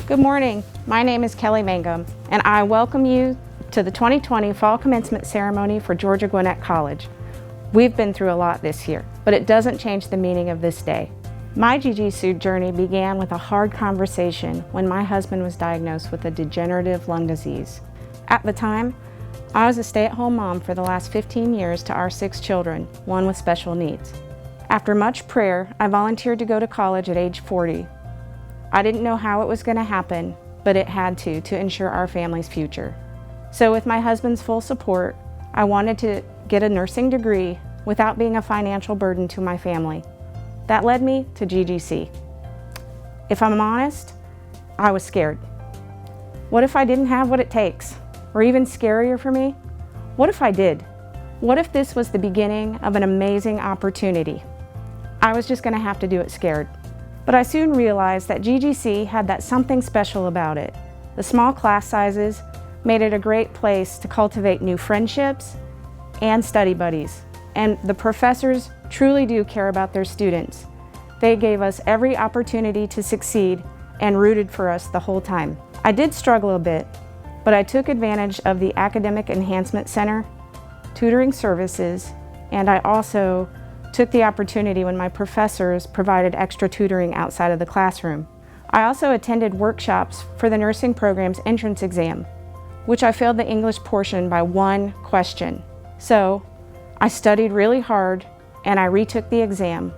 Good morning. My name is Kelly Mangum, and I welcome you to the 2020 Fall Commencement Ceremony for Georgia Gwinnett College. We've been through a lot this year, but it doesn't change the meaning of this day. My GGC journey began with a hard conversation when my husband was diagnosed with a degenerative lung disease. At the time, I was a stay-at-home mom for the last 15 years to our 6 children, one with special needs. After much prayer, I volunteered to go to college at age 40. I didn't know how it was going to happen, but it had to ensure our family's future. So with my husband's full support, I wanted to get a nursing degree without being a financial burden to my family. That led me to GGC. If I'm honest, I was scared. What if I didn't have what it takes? Or even scarier for me, what if I did? What if this was the beginning of an amazing opportunity? I was just going to have to do it scared. But I soon realized that GGC had that something special about it. The small class sizes made it a great place to cultivate new friendships and study buddies. And the professors truly do care about their students. They gave us every opportunity to succeed and rooted for us the whole time. I did struggle a bit, but I took advantage of the Academic Enhancement Center, tutoring services, and I also took the opportunity when my professors provided extra tutoring outside of the classroom. I also attended workshops for the nursing program's entrance exam, which I failed the English portion by 1 question. So I studied really hard and I retook the exam,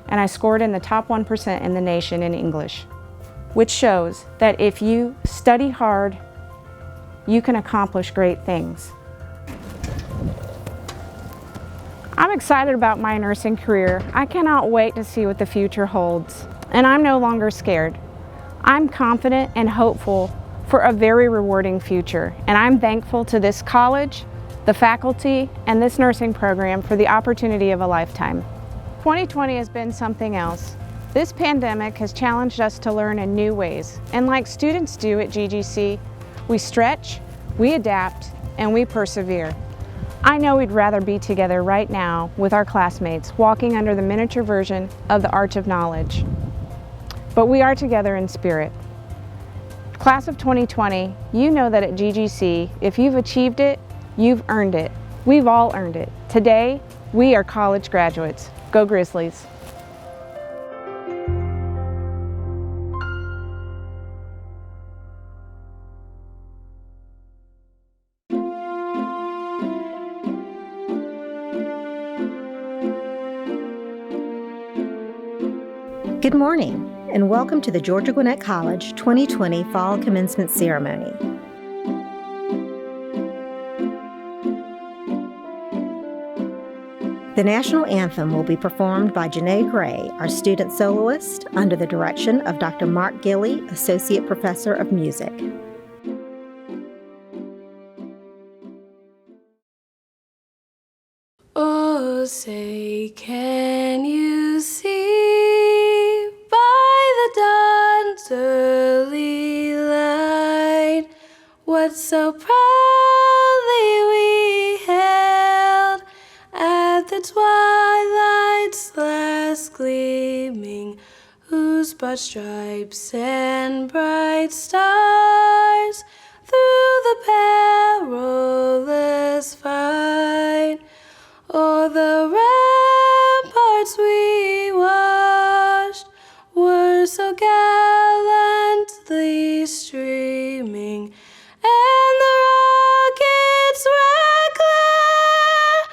and I scored in the top 1% in the nation in English, which shows that if you study hard, you can accomplish great things. I'm excited about my nursing career. I cannot wait to see what the future holds. And I'm no longer scared. I'm confident and hopeful for a very rewarding future. And I'm thankful to this college, the faculty, and this nursing program for the opportunity of a lifetime. 2020 has been something else. This pandemic has challenged us to learn in new ways. And like students do at GGC, we stretch, we adapt, and we persevere. I know we'd rather be together right now with our classmates, walking under the miniature version of the Arch of Knowledge. But we are together in spirit. Class of 2020, you know that at GGC, if you've achieved it, you've earned it. We've all earned it. Today, we are college graduates. Go Grizzlies! Good morning, and welcome to the Georgia Gwinnett College 2020 Fall Commencement Ceremony. The national anthem will be performed by Janae Gray, our student soloist, under the direction of Dr. Mark Gilley, Associate Professor of Music. Oh, say, can you see by the dawn's early light what so proudly we hailed at the twilight's last gleaming, whose broad stripes and bright stars through the perilous fight o'er the ramparts we watched were so gallantly streaming, and the rockets reckless,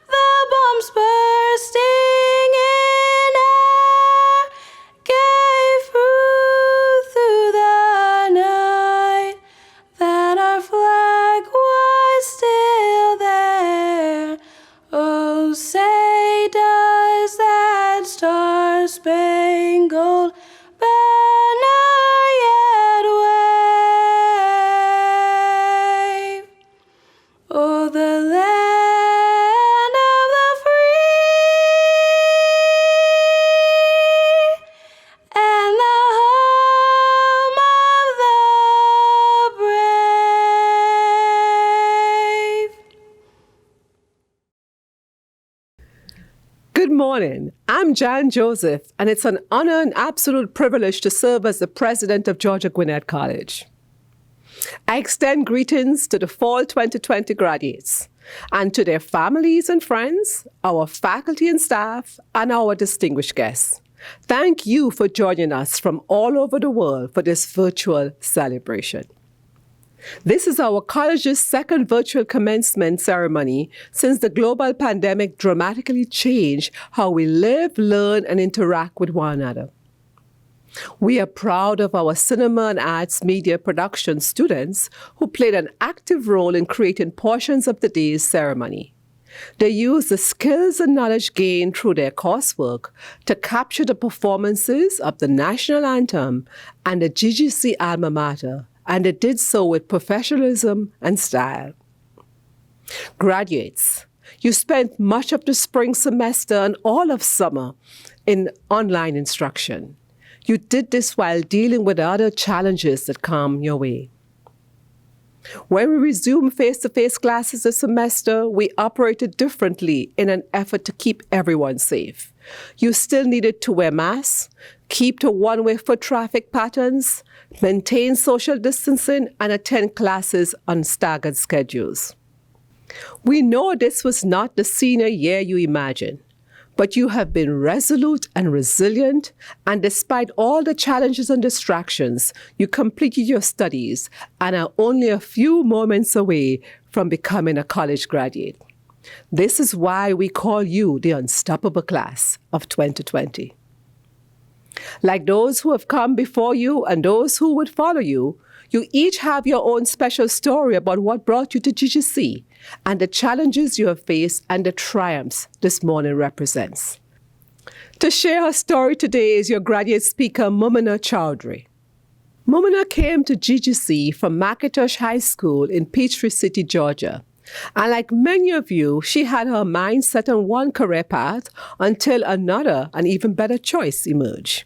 the bombs bursting in air, gave proof through the night that our flag was morning. I'm Jan Joseph, and it's an honor and absolute privilege to serve as the president of Georgia Gwinnett College. I extend greetings to the fall 2020 graduates and to their families and friends, our faculty and staff, and our distinguished guests. Thank you for joining us from all over the world for this virtual celebration. This is our college's second virtual commencement ceremony since the global pandemic dramatically changed how we live, learn, and interact with one another. We are proud of our cinema and arts media production students who played an active role in creating portions of the day's ceremony. They used the skills and knowledge gained through their coursework to capture the performances of the national anthem and the GGC alma mater, and they did so with professionalism and style. Graduates, you spent much of the spring semester and all of summer in online instruction. You did this while dealing with other challenges that come your way. When we resumed face-to-face classes this semester, we operated differently in an effort to keep everyone safe. You still needed to wear masks, keep to one-way foot traffic patterns, maintain social distancing, and attend classes on staggered schedules. We know this was not the senior year you imagined, but you have been resolute and resilient, and despite all the challenges and distractions, you completed your studies and are only a few moments away from becoming a college graduate. This is why we call you the unstoppable class of 2020. Like those who have come before you and those who would follow you, you each have your own special story about what brought you to GGC and the challenges you have faced and the triumphs this morning represents. To share her story today is your graduate speaker, Mumina Chowdhury. Mumina came to GGC from McIntosh High School in Peachtree City, Georgia. And like many of you, she had her mind set on one career path until another and even better choice emerged.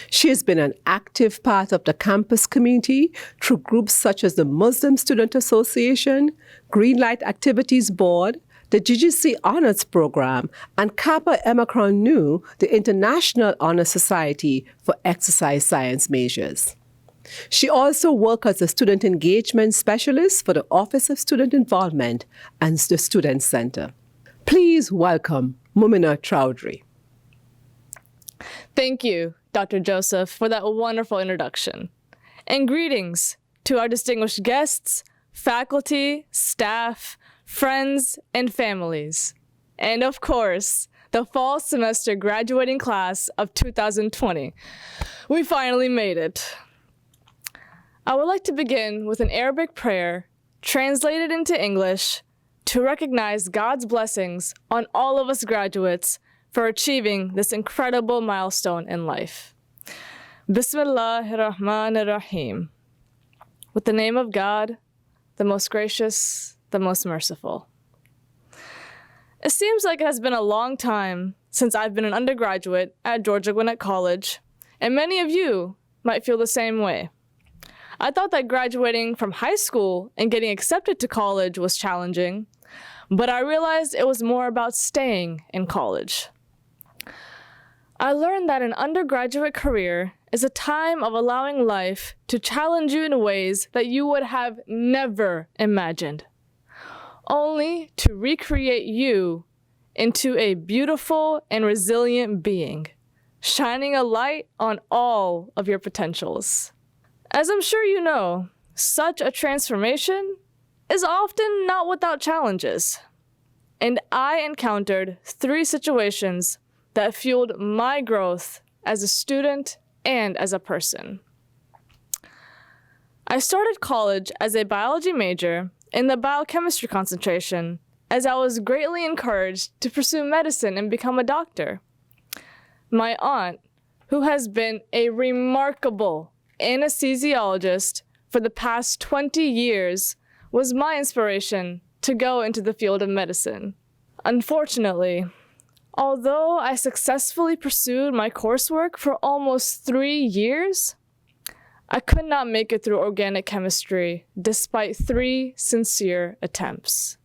She has been an active part of the campus community through groups such as the Muslim Student Association, Greenlight Activities Board, the GGC Honors Program, and Kappa Epsilon Nu, the International Honor Society for Exercise Science Majors. She also worked as a student engagement specialist for the Office of Student Involvement and the Student Center. Please welcome Mumina Chowdhury. Thank you, Dr. Joseph, for that wonderful introduction. And greetings to our distinguished guests, faculty, staff, friends, and families. And of course, the fall semester graduating class of 2020. We finally made it. I would like to begin with an Arabic prayer translated into English to recognize God's blessings on all of us graduates for achieving this incredible milestone in life. Bismillahirrahmanirrahim. With the name of God, the most gracious, the most merciful. It seems like it has been a long time since I've been an undergraduate at Georgia Gwinnett College, and many of you might feel the same way. I thought that graduating from high school and getting accepted to college was challenging, but I realized it was more about staying in college. I learned that an undergraduate career is a time of allowing life to challenge you in ways that you would have never imagined, only to recreate you into a beautiful and resilient being, shining a light on all of your potentials. As I'm sure you know, such a transformation is often not without challenges. And I encountered 3 situations that fueled my growth as a student and as a person. I started college as a biology major in the biochemistry concentration, as I was greatly encouraged to pursue medicine and become a doctor. My aunt, who has been a remarkable anesthesiologist for the past 20 years, was my inspiration to go into the field of medicine. Unfortunately, although I successfully pursued my coursework for almost 3 years, I could not make it through organic chemistry despite 3 sincere attempts.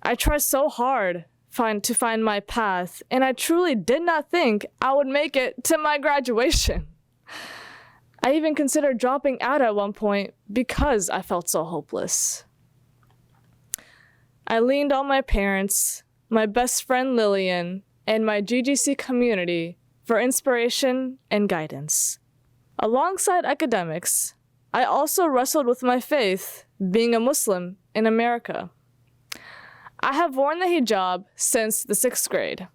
I tried so hard to find my path, and I truly did not think I would make it to my graduation. I even considered dropping out at one point because I felt so hopeless. I leaned on my parents, my best friend Lillian, and my GGC community for inspiration and guidance. Alongside academics, I also wrestled with my faith, being a Muslim in America. I have worn the hijab since the 6th grade,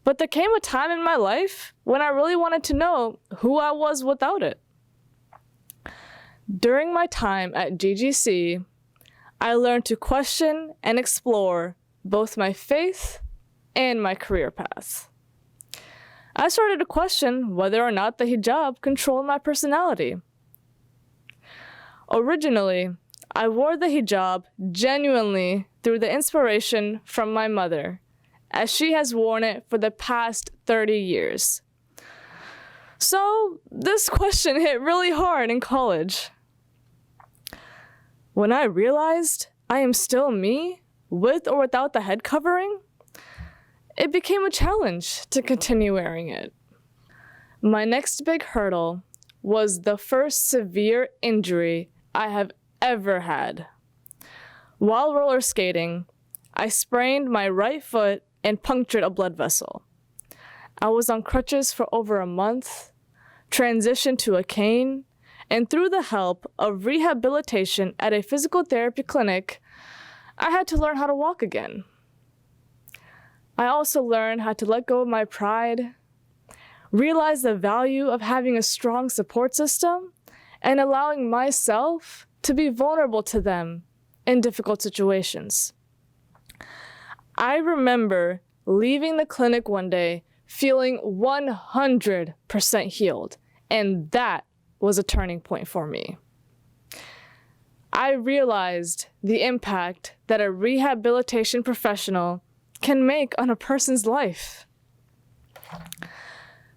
but there came a time in my life when I really wanted to know who I was without it. During my time at GGC, I learned to question and explore both my faith and my career path. I started to question whether or not the hijab controlled my personality. Originally, I wore the hijab genuinely through the inspiration from my mother, as she has worn it for the past 30 years. So this question hit really hard in college. When I realized I am still me, with or without the head covering, it became a challenge to continue wearing it. My next big hurdle was the first severe injury I have ever had. While roller skating, I sprained my right foot and punctured a blood vessel. I was on crutches for over a month, transitioned to a cane, and through the help of rehabilitation at a physical therapy clinic, I had to learn how to walk again. I also learned how to let go of my pride, realize the value of having a strong support system, and allowing myself to be vulnerable to them in difficult situations. I remember leaving the clinic one day feeling 100% healed, and that was a turning point for me. I realized the impact that a rehabilitation professional can make on a person's life.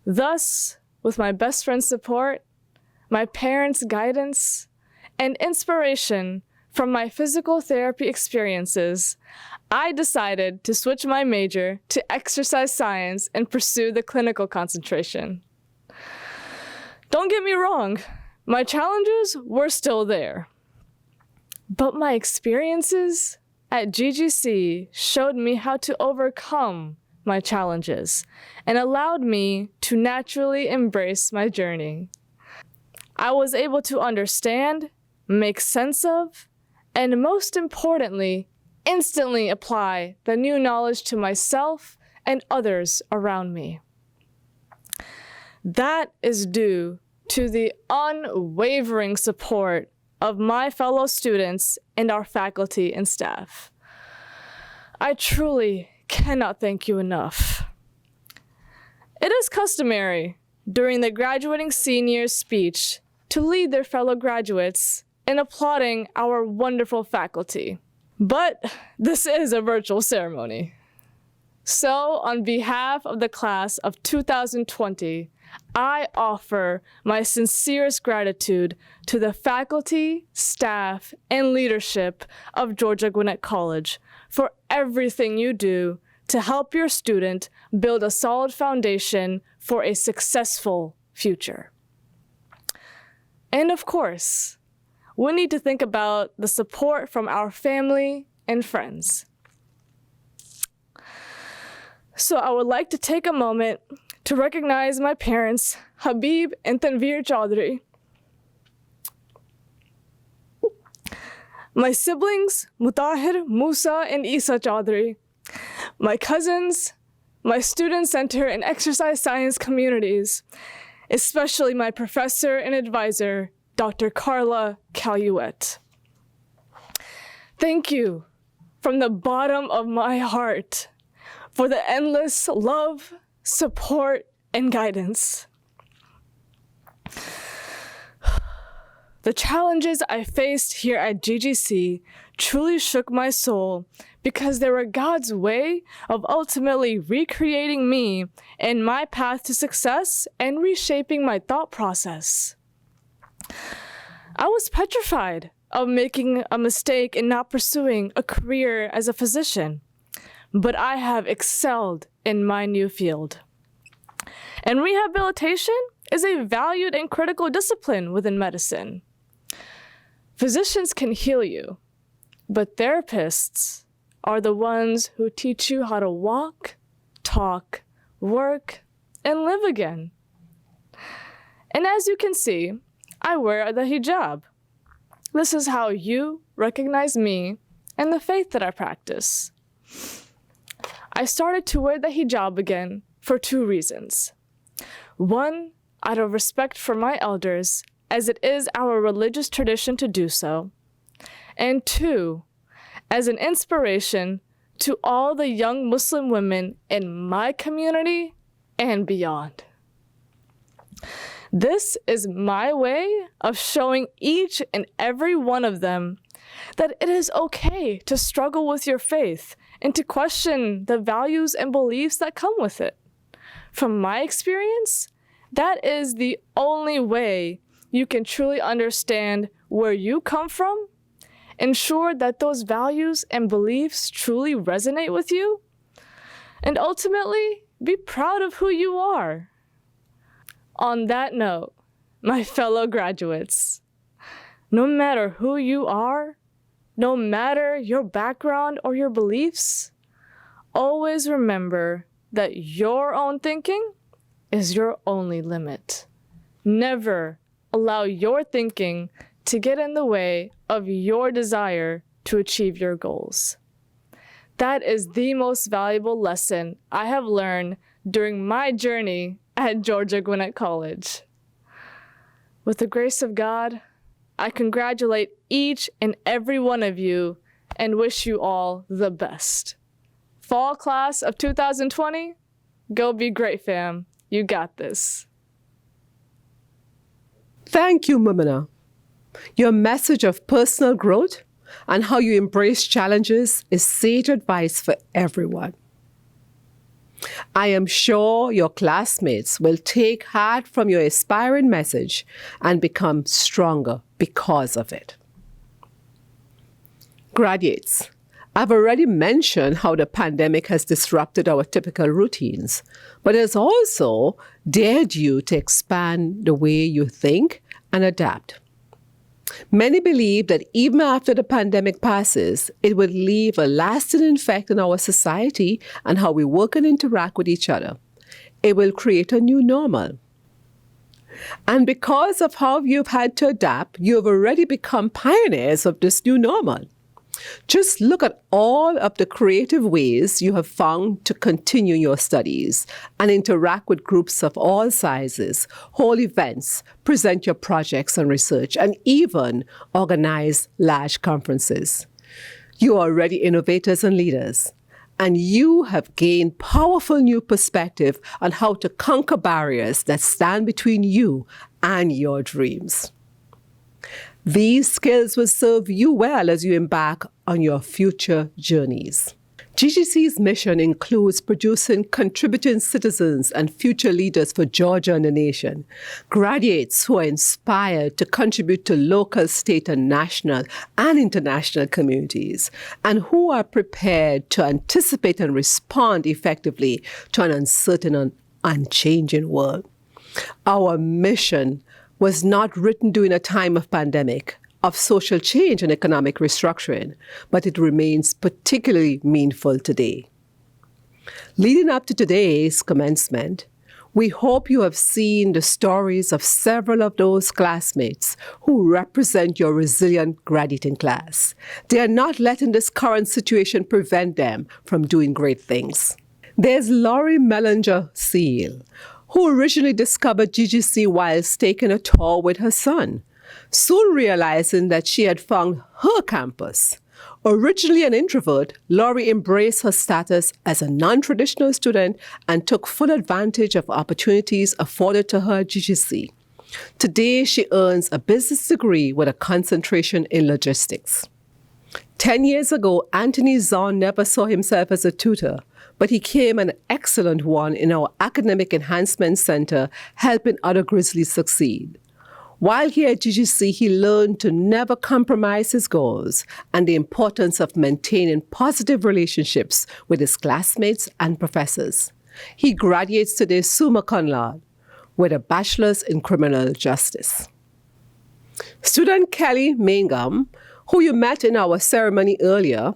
Thus, with my best friend's support, my parents' guidance, and inspiration from my physical therapy experiences, I decided to switch my major to exercise science and pursue the clinical concentration. Don't get me wrong, my challenges were still there. But my experiences at GGC showed me how to overcome my challenges and allowed me to naturally embrace my journey. I was able to understand, make sense of, and most importantly, instantly apply the new knowledge to myself and others around me. That is due to the unwavering support of my fellow students and our faculty and staff. I truly cannot thank you enough. It is customary during the graduating seniors' speech to lead their fellow graduates in applauding our wonderful faculty. But this is a virtual ceremony. So, on behalf of the class of 2020, I offer my sincerest gratitude to the faculty, staff, and leadership of Georgia Gwinnett College for everything you do to help your student build a solid foundation for a successful future. And of course, we need to think about the support from our family and friends. So I would like to take a moment to recognize my parents, Habib and Tanveer Chaudhry, my siblings, Mutahir, Musa, and Isa Chaudhry, my cousins, my student center and exercise science communities, especially my professor and advisor, Dr. Carla Caluette. Thank you from the bottom of my heart for the endless love, support, and guidance. The challenges I faced here at GGC truly shook my soul because they were God's way of ultimately recreating me and my path to success and reshaping my thought process. I was petrified of making a mistake in not pursuing a career as a physician. but I have excelled in my new field. And rehabilitation is a valued and critical discipline within medicine. Physicians can heal you, but therapists are the ones who teach you how to walk, talk, work, and live again. And as you can see, I wear the hijab. This is how you recognize me and the faith that I practice. I started to wear the hijab again for 2 reasons. 1, out of respect for my elders, as it is our religious tradition to do so. And 2, as an inspiration to all the young Muslim women in my community and beyond. This is my way of showing each and every one of them that it is okay to struggle with your faith and to question the values and beliefs that come with it. From my experience, that is the only way you can truly understand where you come from, ensure that those values and beliefs truly resonate with you, and ultimately be proud of who you are. On that note, my fellow graduates, no matter who you are, no matter your background or your beliefs, always remember that your own thinking is your only limit. Never allow your thinking to get in the way of your desire to achieve your goals. That is the most valuable lesson I have learned during my journey at Georgia Gwinnett College. With the grace of God, I congratulate each and every one of you and wish you all the best. Fall class of 2020, go be great, fam. You got this. Thank you, Mumina. Your message of personal growth and how you embrace challenges is sage advice for everyone. I am sure your classmates will take heart from your inspiring message and become stronger because of it. Graduates, I've already mentioned how the pandemic has disrupted our typical routines, but it has also dared you to expand the way you think and adapt. Many believe that even after the pandemic passes, it will leave a lasting effect on our society and how we work and interact with each other. It will create a new normal. And because of how you've had to adapt, you have already become pioneers of this new normal. Just look at all of the creative ways you have found to continue your studies and interact with groups of all sizes, hold events, present your projects and research, and even organize large conferences. You are already innovators and leaders, and you have gained powerful new perspective on how to conquer barriers that stand between you and your dreams. These skills will serve you well as you embark on your future journeys. GGC's mission includes producing contributing citizens and future leaders for Georgia and the nation, graduates who are inspired to contribute to local, state, and national and international communities, and who are prepared to anticipate and respond effectively to an uncertain and unchanging world. Our mission was not written during a time of pandemic, of social change and economic restructuring, but it remains particularly meaningful today. Leading up to today's commencement, we hope you have seen the stories of several of those classmates who represent your resilient graduating class. They are not letting this current situation prevent them from doing great things. There's Laurie Mellinger Seal, who originally discovered GGC whilst taking a tour with her son, soon realizing that she had found her campus. Originally an introvert, Laurie embraced her status as a non-traditional student and took full advantage of opportunities afforded to her at GGC. Today, she earns a business degree with a concentration in logistics. 10 years ago, Anthony Zahn never saw himself as a tutor, but he became an excellent one in our Academic Enhancement Center, helping other Grizzlies succeed. While here at GGC, he learned to never compromise his goals and the importance of maintaining positive relationships with his classmates and professors. He graduates today summa cum laude with a bachelor's in criminal justice. Student Kelly Mangum, who you met in our ceremony earlier,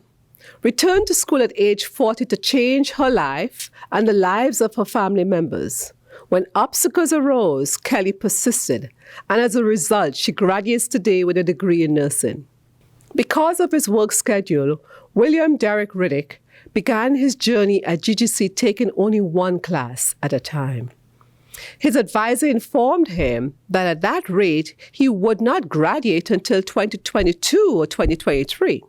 returned to school at age 40 to change her life and the lives of her family members. When obstacles arose, Kelly persisted, and as a result, she graduates today with a degree in nursing. Because of his work schedule, William Derek Riddick began his journey at GGC taking only one class at a time. His advisor informed him that at that rate, he would not graduate until 2022 or 2023.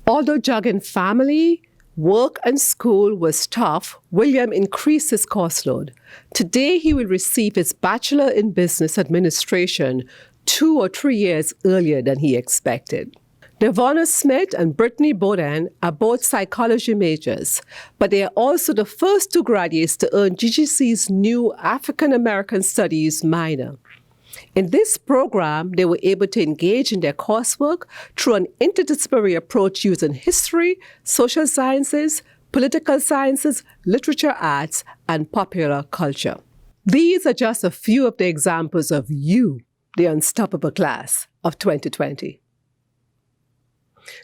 Although juggling family, work, and school was tough, William increased his course load. Today, he will receive his Bachelor in Business Administration 2 or 3 years earlier than he expected. Devonna Smith and Brittany Boden are both psychology majors, but they are also the first two graduates to earn GGC's new African American Studies minor. In this program, they were able to engage in their coursework through an interdisciplinary approach using history, social sciences, political sciences, literature arts, and popular culture. These are just a few of the examples of you, the unstoppable class of 2020.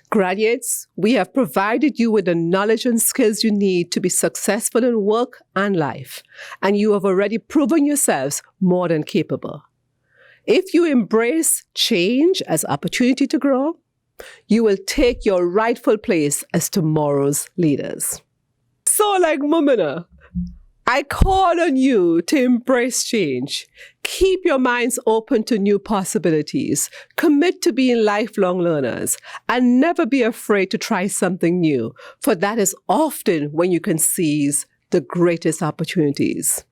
Graduates, we have provided you with the knowledge and skills you need to be successful in work and life, and you have already proven yourselves more than capable. If you embrace change as opportunity to grow, you will take your rightful place as tomorrow's leaders. So like Mumina, I call on you to embrace change. Keep your minds open to new possibilities. Commit to being lifelong learners and never be afraid to try something new, for that is often when you can seize the greatest opportunities.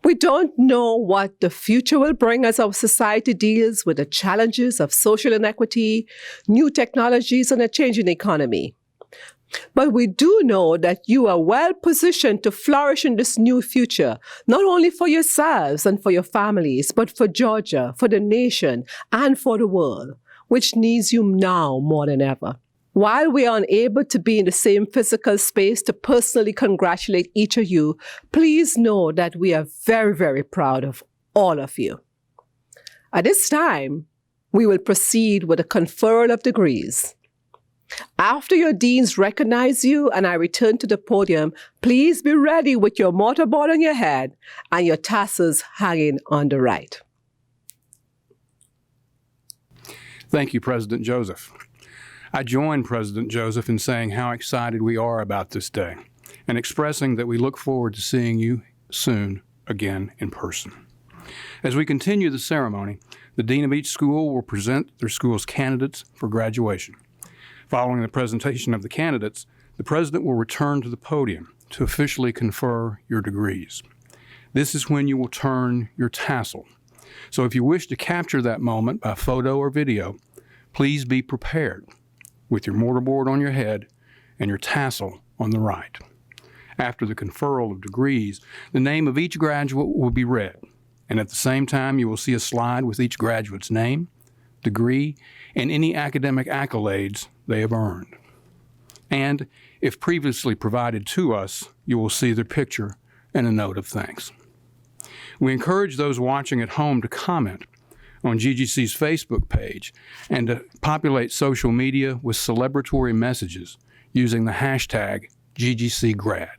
We don't know what the future will bring as our society deals with the challenges of social inequity, new technologies, and a changing economy. But we do know that you are well positioned to flourish in this new future, not only for yourselves and for your families, but for Georgia, for the nation, and for the world, which needs you now more than ever. While we are unable to be in the same physical space to personally congratulate each of you, please know that we are very, very proud of all of you. At this time, we will proceed with a conferral of degrees. After your deans recognize you and I return to the podium, please be ready with your mortarboard on your head and your tassels hanging on the right. Thank you, President Joseph. I join President Joseph in saying how excited we are about this day and expressing that we look forward to seeing you soon again in person. As we continue the ceremony, the dean of each school will present their school's candidates for graduation. Following the presentation of the candidates, the president will return to the podium to officially confer your degrees. This is when you will turn your tassel. So if you wish to capture that moment by photo or video, please be prepared with your mortarboard on your head and your tassel on the right. After the conferral of degrees, the name of each graduate will be read, and at the same time you will see a slide with each graduate's name, degree, and any academic accolades they have earned. And if previously provided to us, you will see their picture and a note of thanks. We encourage those watching at home to comment on GGC's Facebook page and to populate social media with celebratory messages using the hashtag GGCGrad.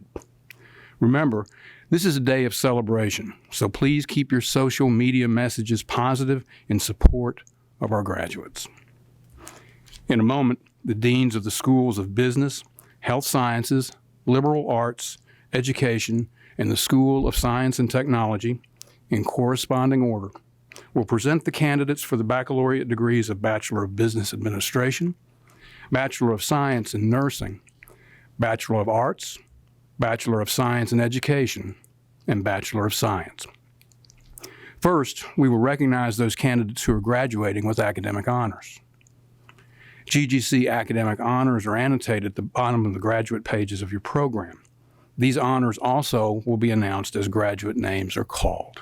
Remember, this is a day of celebration, so please keep your social media messages positive in support of our graduates. In a moment, the deans of the schools of business, health sciences, liberal arts, education, and the School of Science and Technology, in corresponding order, will present the candidates for the baccalaureate degrees of Bachelor of Business Administration, Bachelor of Science in Nursing, Bachelor of Arts, Bachelor of Science in Education, and Bachelor of Science. First, we will recognize those candidates who are graduating with academic honors. GGC academic honors are annotated at the bottom of the graduate pages of your program. These honors also will be announced as graduate names are called.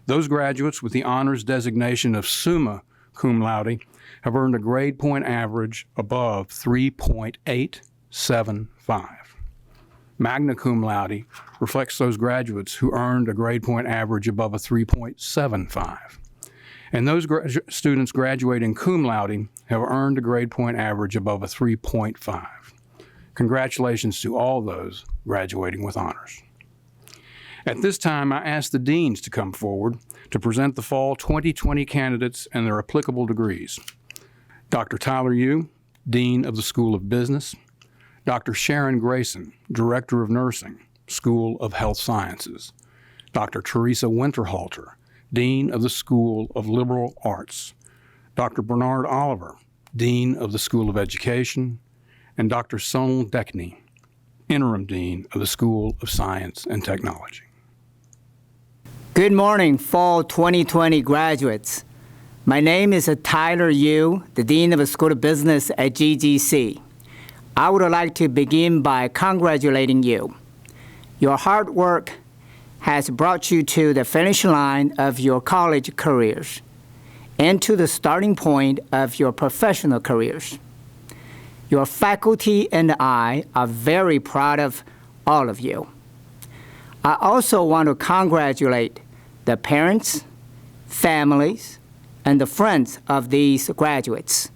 Those graduates with the honors designation of summa cum laude have earned a grade point average above 3.875. Magna cum laude reflects those graduates who earned a grade point average above a 3.75. And those students graduating cum laude have earned a grade point average above a 3.5. Congratulations to all those graduating with honors. At this time, I ask the deans to come forward to present the fall 2020 candidates and their applicable degrees. Dr. Tyler Yu, Dean of the School of Business. Dr. Sharon Grayson, Director of Nursing, School of Health Sciences. Dr. Teresa Winterhalter, Dean of the School of Liberal Arts. Dr. Bernard Oliver, Dean of the School of Education. And Dr. Sonal Dekni, Interim Dean of the School of Science and Technology. Good morning, Fall 2020 graduates. My name is Tyler Yu, the Dean of the School of Business at GGC. I would like to begin by congratulating you. Your hard work has brought you to the finish line of your college careers and to the starting point of your professional careers. Your faculty and I are very proud of all of you. I also want to congratulate the parents, families, and the friends of these graduates.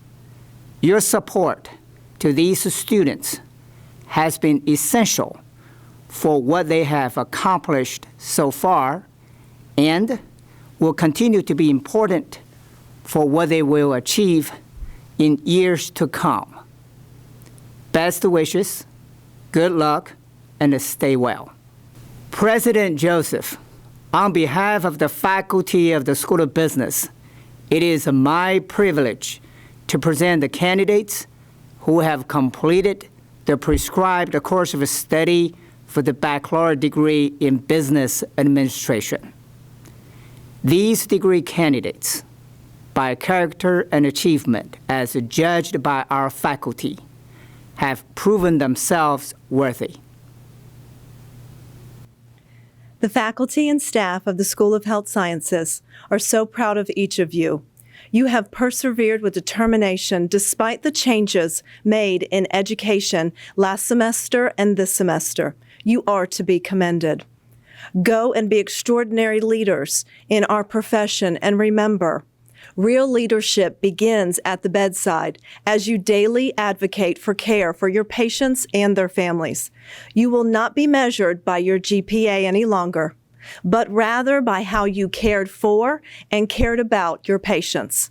Your support to these students has been essential for what they have accomplished so far and will continue to be important for what they will achieve in years to come. Best wishes, good luck, and stay well. President Joseph, on behalf of the faculty of the School of Business, it is my privilege to present the candidates who have completed the prescribed course of study for the baccalaureate degree in business administration. These degree candidates, by character and achievement as judged by our faculty, have proven themselves worthy. The faculty and staff of the School of Health Sciences are so proud of each of you. You have persevered with determination despite the changes made in education last semester and this semester. You are to be commended. Go and be extraordinary leaders in our profession, and remember, real leadership begins at the bedside as you daily advocate for care for your patients and their families. You will not be measured by your GPA any longer, but rather by how you cared for and cared about your patients.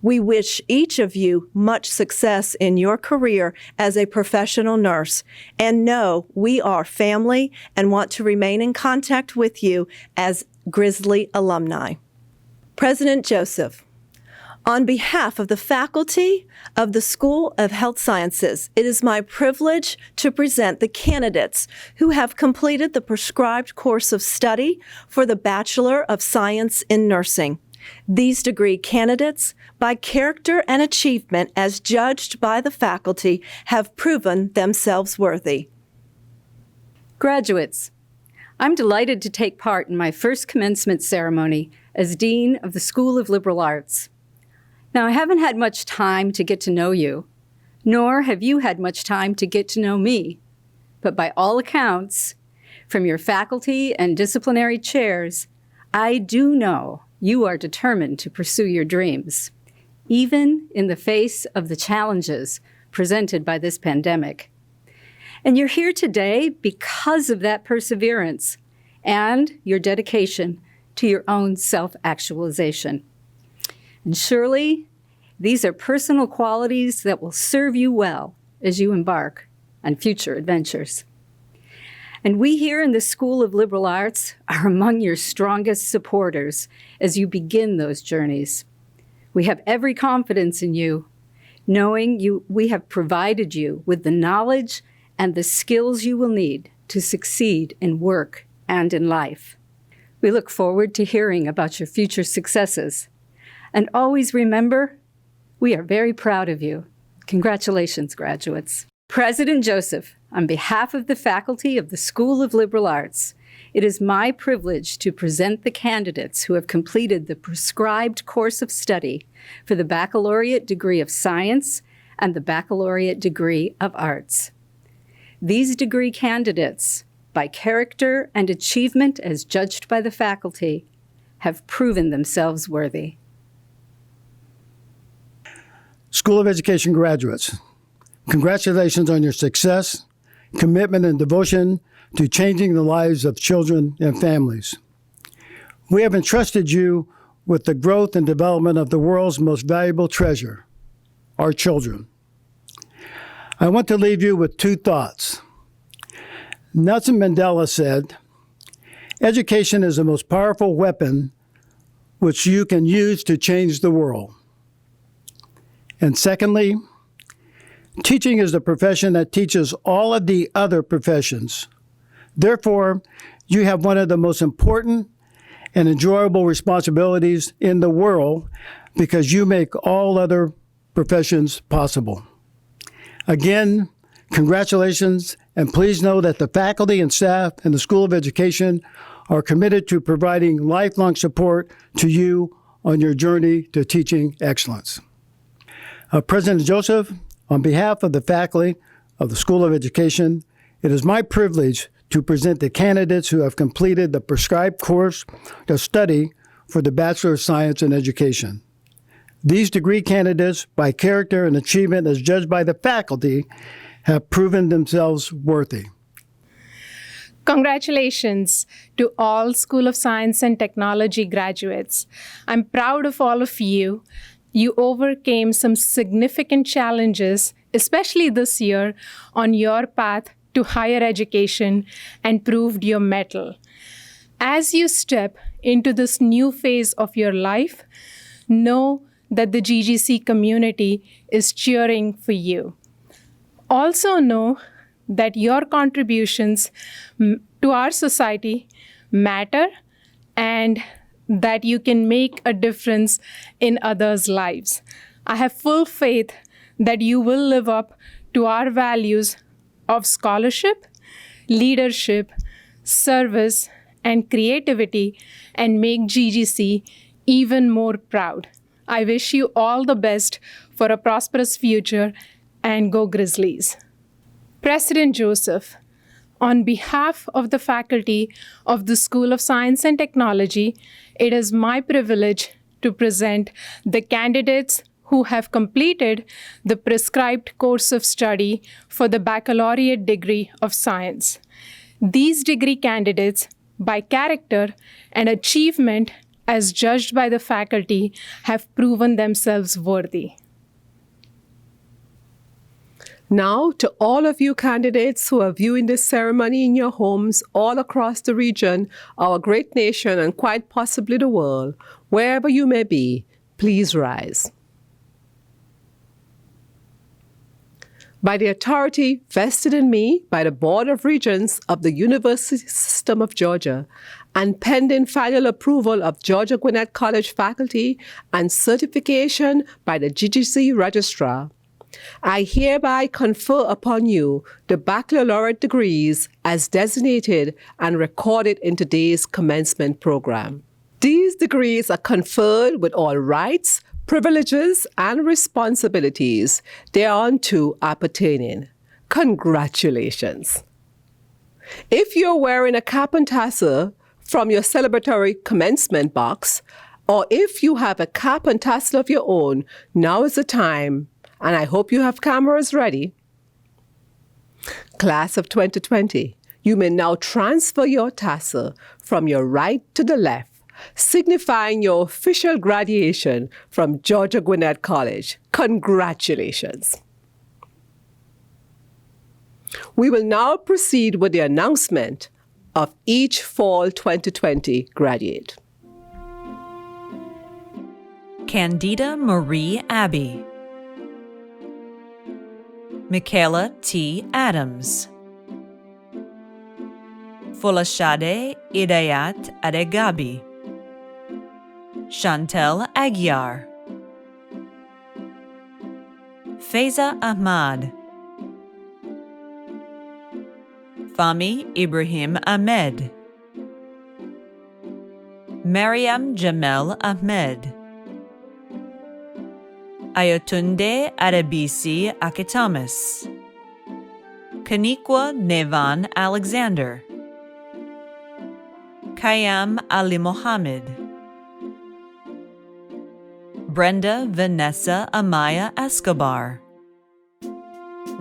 We wish each of you much success in your career as a professional nurse, and know we are family and want to remain in contact with you as Grizzly alumni. President Joseph, on behalf of the faculty of the School of Health Sciences, it is my privilege to present the candidates who have completed the prescribed course of study for the Bachelor of Science in Nursing. These degree candidates, by character and achievement as judged by the faculty, have proven themselves worthy. Graduates, I'm delighted to take part in my first commencement ceremony as Dean of the School of Liberal Arts. Now, I haven't had much time to get to know you, nor have you had much time to get to know me. But by all accounts, from your faculty and disciplinary chairs, I do know you are determined to pursue your dreams, even in the face of the challenges presented by this pandemic. And you're here today because of that perseverance and your dedication to your own self-actualization. And surely, these are personal qualities that will serve you well as you embark on future adventures. And we here in the School of Liberal Arts are among your strongest supporters as you begin those journeys. We have every confidence in you, knowing we have provided you with the knowledge and the skills you will need to succeed in work and in life. We look forward to hearing about your future successes. And always remember, we are very proud of you. Congratulations, graduates. President Joseph, on behalf of the faculty of the School of Liberal Arts, It is my privilege to present the candidates who have completed the prescribed course of study for the baccalaureate degree of science and the baccalaureate degree of arts. These degree candidates, by character and achievement as judged by the faculty, have proven themselves worthy. School of Education graduates, congratulations on your success, commitment, and devotion to changing the lives of children and families. We have entrusted you with the growth and development of the world's most valuable treasure, our children. I want to leave you with two thoughts. Nelson Mandela said, "Education is the most powerful weapon which you can use to change the world." And secondly, teaching is the profession that teaches all of the other professions. Therefore, you have one of the most important and enjoyable responsibilities in the world because you make all other professions possible. Again, congratulations, and please know that the faculty and staff in the School of Education are committed to providing lifelong support to you on your journey to teaching excellence. President Joseph, on behalf of the faculty of the School of Education, it is my privilege to present the candidates who have completed the prescribed course of study for the Bachelor of Science in Education. These degree candidates, by character and achievement as judged by the faculty, have proven themselves worthy. Congratulations to all School of Science and Technology graduates. I'm proud of all of you. You overcame some significant challenges, especially this year, on your path to higher education and proved your mettle. As you step into this new phase of your life, know that the GGC community is cheering for you. Also know that your contributions to our society matter and that you can make a difference in others' lives. I have full faith that you will live up to our values of scholarship, leadership, service, and creativity and make GGC even more proud. I wish you all the best for a prosperous future, and go Grizzlies. President Joseph, on behalf of the faculty of the School of Science and Technology, it is my privilege to present the candidates who have completed the prescribed course of study for the baccalaureate degree of science. These degree candidates, by character and achievement as judged by the faculty, have proven themselves worthy. Now, to all of you candidates who are viewing this ceremony in your homes all across the region, our great nation, and quite possibly the world, wherever you may be, please rise. By the authority vested in me by the Board of Regents of the University System of Georgia, and pending final approval of Georgia Gwinnett College faculty and certification by the GGC Registrar, I hereby confer upon you the baccalaureate degrees as designated and recorded in today's commencement program. These degrees are conferred with all rights, privileges, and responsibilities thereunto appertaining. Congratulations. If you're wearing a cap and tassel from your celebratory commencement box, or if you have a cap and tassel of your own, now is the time, and I hope you have cameras ready. Class of 2020, you may now transfer your tassel from your right to the left, signifying your official graduation from Georgia Gwinnett College. Congratulations. We will now proceed with the announcement of each Fall 2020 graduate. Candida Marie Abbey, Michaela T. Adams, Folashade Idayat Adegabi, Chantel Aguiar, Faiza Ahmad, Fahmi Ibrahim Ahmed, Mariam Jamel Ahmed, Ayotunde Adebisi Akitamis, Kanikwa Nevan Alexander, Kayam Ali Mohammed, Brenda Vanessa Amaya Escobar,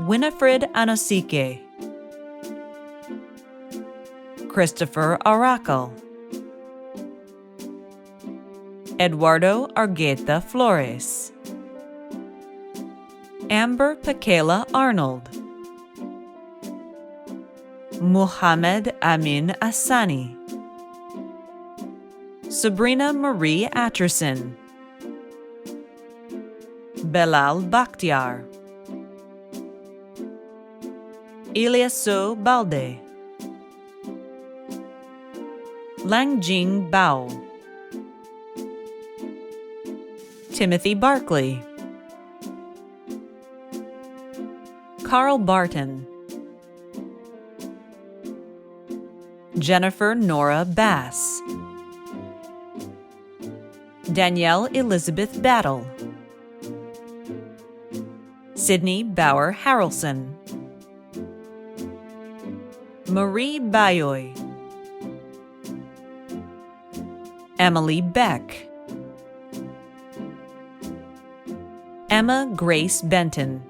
Winifred Anosike, Christopher Aracal, Eduardo Argueta Flores, Amber Pakela Arnold, Muhammad Amin Asani, Sabrina Marie Atcherson, Belal Bakhtiar, Ilyasu Balde, Langjing Bao, Timothy Barkley, Carl Barton, Jennifer Nora Bass, Danielle Elizabeth Battle, Sydney Bauer Harrelson, Marie Bayoy, Emily Beck, Emma Grace Benton,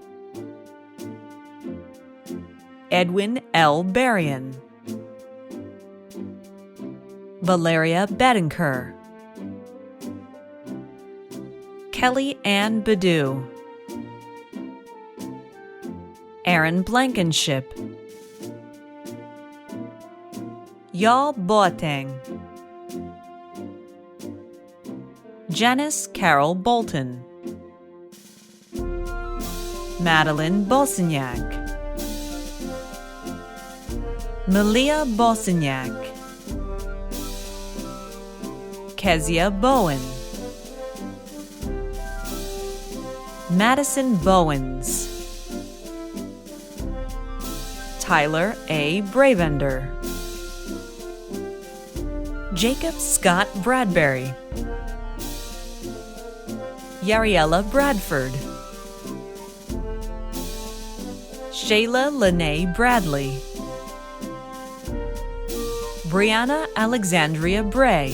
Edwin L. Berrien, Valeria Bedenker, Kelly Ann Badu, Aaron Blankenship, Yal Boateng, Janice Carol Bolton, Madeline Bosniak, Malia Bosniak, Kezia Bowen, Madison Bowens, Tyler A. Bravender, Jacob Scott Bradbury, Yariella Bradford, Shayla Lene Bradley, Brianna Alexandria Bray,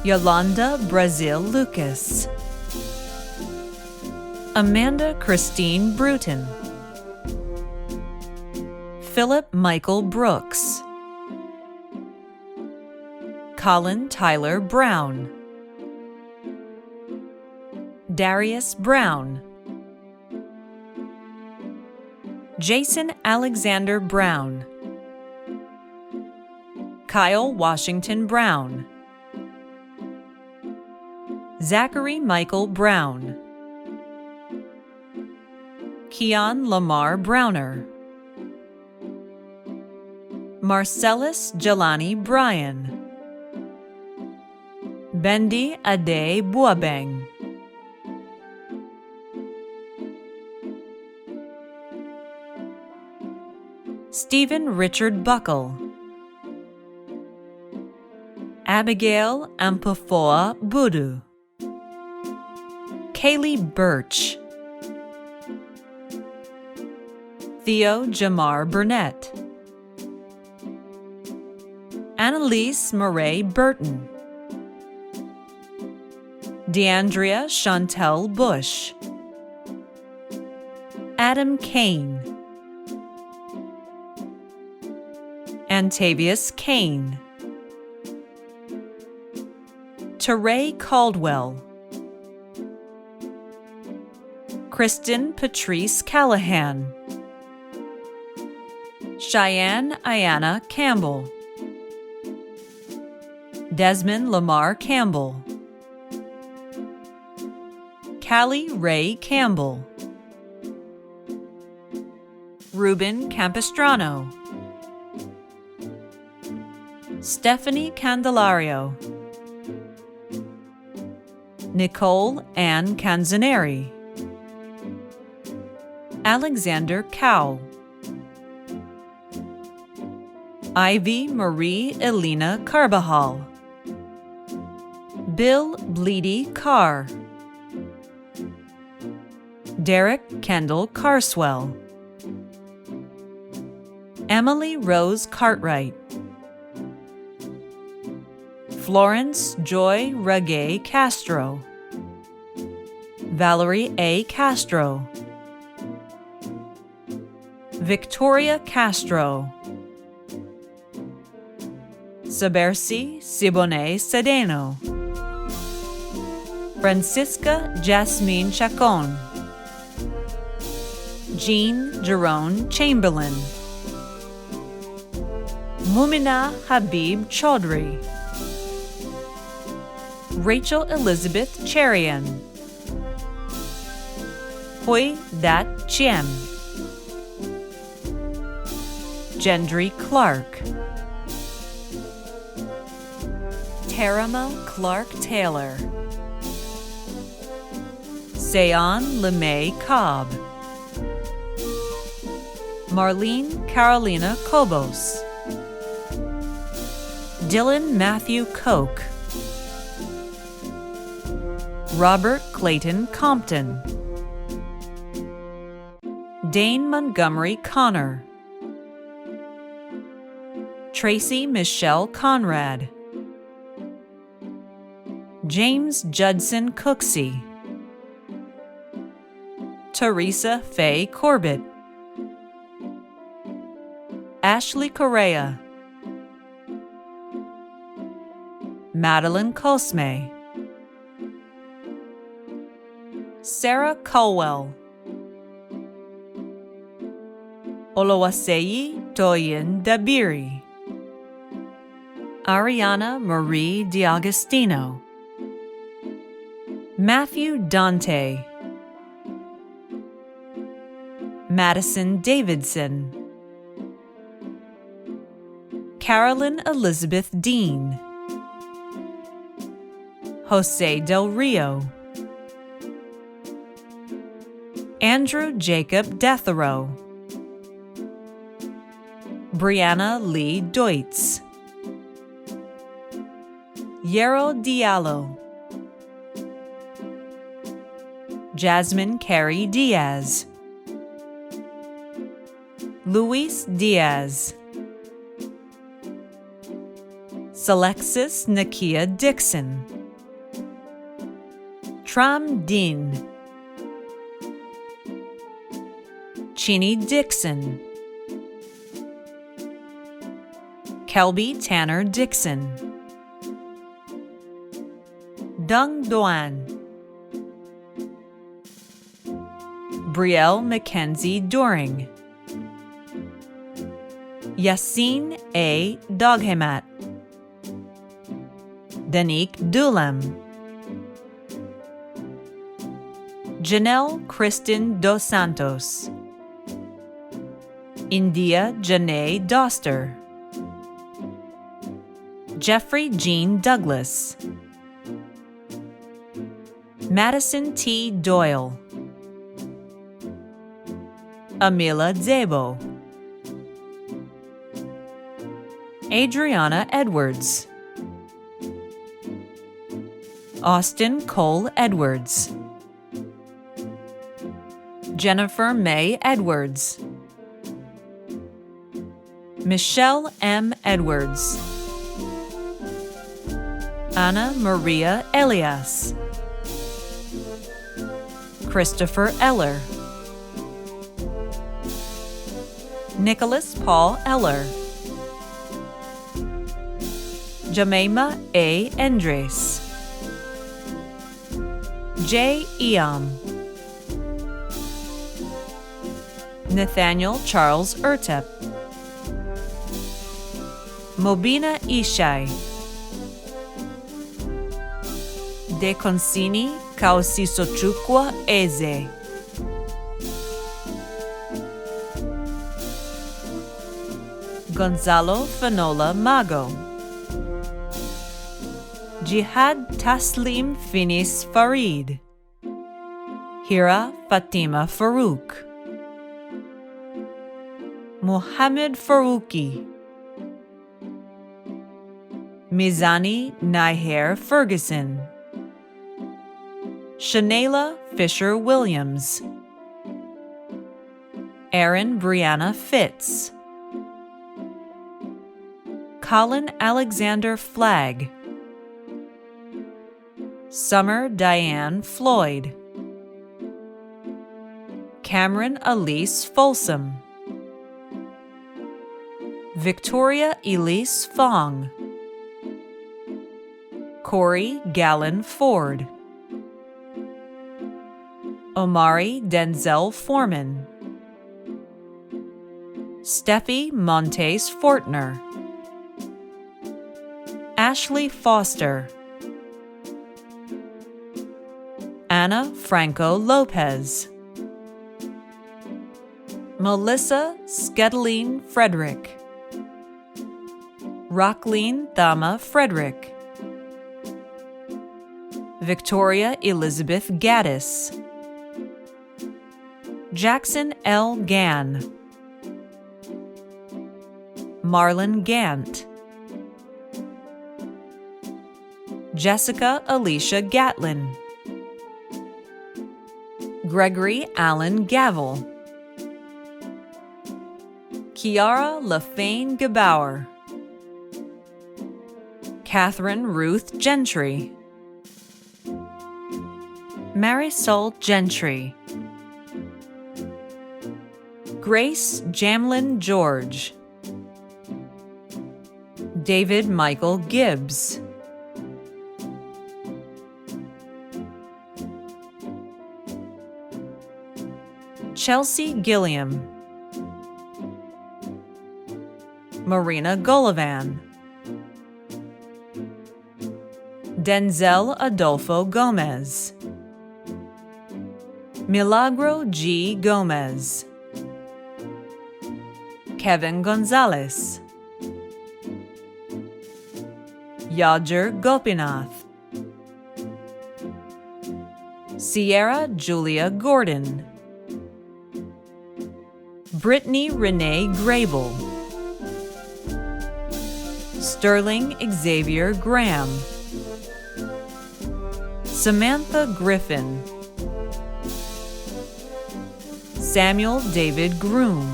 Yolanda Brazil Lucas, Amanda Christine Bruton, Philip Michael Brooks, Colin Tyler Brown, Darius Brown, Jason Alexander Brown, Kyle Washington Brown, Zachary Michael Brown, Keon Lamar Browner, Marcellus Jelani Bryan, Bendi Ade Buabeng, Stephen Richard Buckle, Abigail Ampafoa Budu, Kaylee Birch, Theo Jamar Burnett, Annalise Murray Burton, DeAndrea Chantel Bush, Adam Kane, Antavius Kane, Teray Caldwell, Kristen Patrice Callahan, Cheyenne Ayana Campbell, Desmond Lamar Campbell, Callie Ray Campbell, Ruben Campistrano, Stephanie Candelario, Nicole Ann Canzaneri, Alexander Cowell, Ivy Marie Elena Carbajal, Bill Bleedy Carr, Derek Kendall Carswell, Emily Rose Cartwright, Florence Joy Reggae Castro, Valerie A. Castro, Victoria Castro, Sabersi Sibone Sedeno, Francisca Jasmine Chacon, Jean Jerome Chamberlain, Mumina Habib Chaudhry, Rachel Elizabeth Cherian, Hui Dat Chiem, Gendry Clark, Terama Clark Taylor, Seon LeMay Cobb, Marlene Carolina Cobos, Dylan Matthew Koch, Robert Clayton Compton, Dane Montgomery Connor, Tracy Michelle Conrad, James Judson Cooksey, Teresa Faye Corbett, Ashley Correa, Madeline Cosme, Sarah Colwell, Oluwaseyi Toyin Dabiri, Ariana Marie D'Agostino, Matthew Dante, Madison Davidson, Carolyn Elizabeth Dean, Jose Del Rio, Andrew Jacob Detherow, Brianna Lee Deutz, Yero Diallo, Jasmine Carey Diaz, Luis Diaz, Selexis Nakia Dixon, Tram Din, Chini Dixon, Kelby Tanner Dixon, Dung Doan, Brielle Mackenzie Doring, Yassine A. Doghemat, Danique Dulam, Janelle Kristen Dos Santos, India Janae Doster, Jeffrey Jean Douglas, Madison T. Doyle, Amila Zebo, Adriana Edwards, Austin Cole Edwards, Jennifer May Edwards, Michelle M. Edwards, Anna Maria Elias, Christopher Eller, Nicholas Paul Eller, Jemima A. Endres, J. Eam, Nathaniel Charles Urtep, Mobina Ishai, De Consini Kausisochukwa Eze, Gonzalo Fanola Mago, Jihad Taslim Finis Farid, Hira Fatima Farouk, Mohammed Farouki, Mizani Niher Ferguson, Shanayla Fisher Williams, Erin Brianna Fitz, Colin Alexander Flagg, Summer Diane Floyd, Cameron Elise Folsom, Victoria Elise Fong, Corey Gallen Ford, Omari Denzel Foreman, Steffi Montes Fortner, Ashley Foster, Anna Franco Lopez, Melissa Skedeline Frederick, Rockleen Thama Frederick, Victoria Elizabeth Gaddis, Jackson L. Gann, Marlon Gant, Jessica Alicia Gatlin, Gregory Allen Gavel, Kiara LaFane Gebauer, Catherine Ruth Gentry, Marisol Gentry, Grace Jamlin George, David Michael Gibbs, Chelsea Gilliam, Marina Golovan, Denzel Adolfo Gomez, Milagro G. Gomez, Kevin Gonzalez, Yajer Gopinath, Sierra Julia Gordon, Brittany Renee Grable, Sterling Xavier Graham, Samantha Griffin, Samuel David Groom,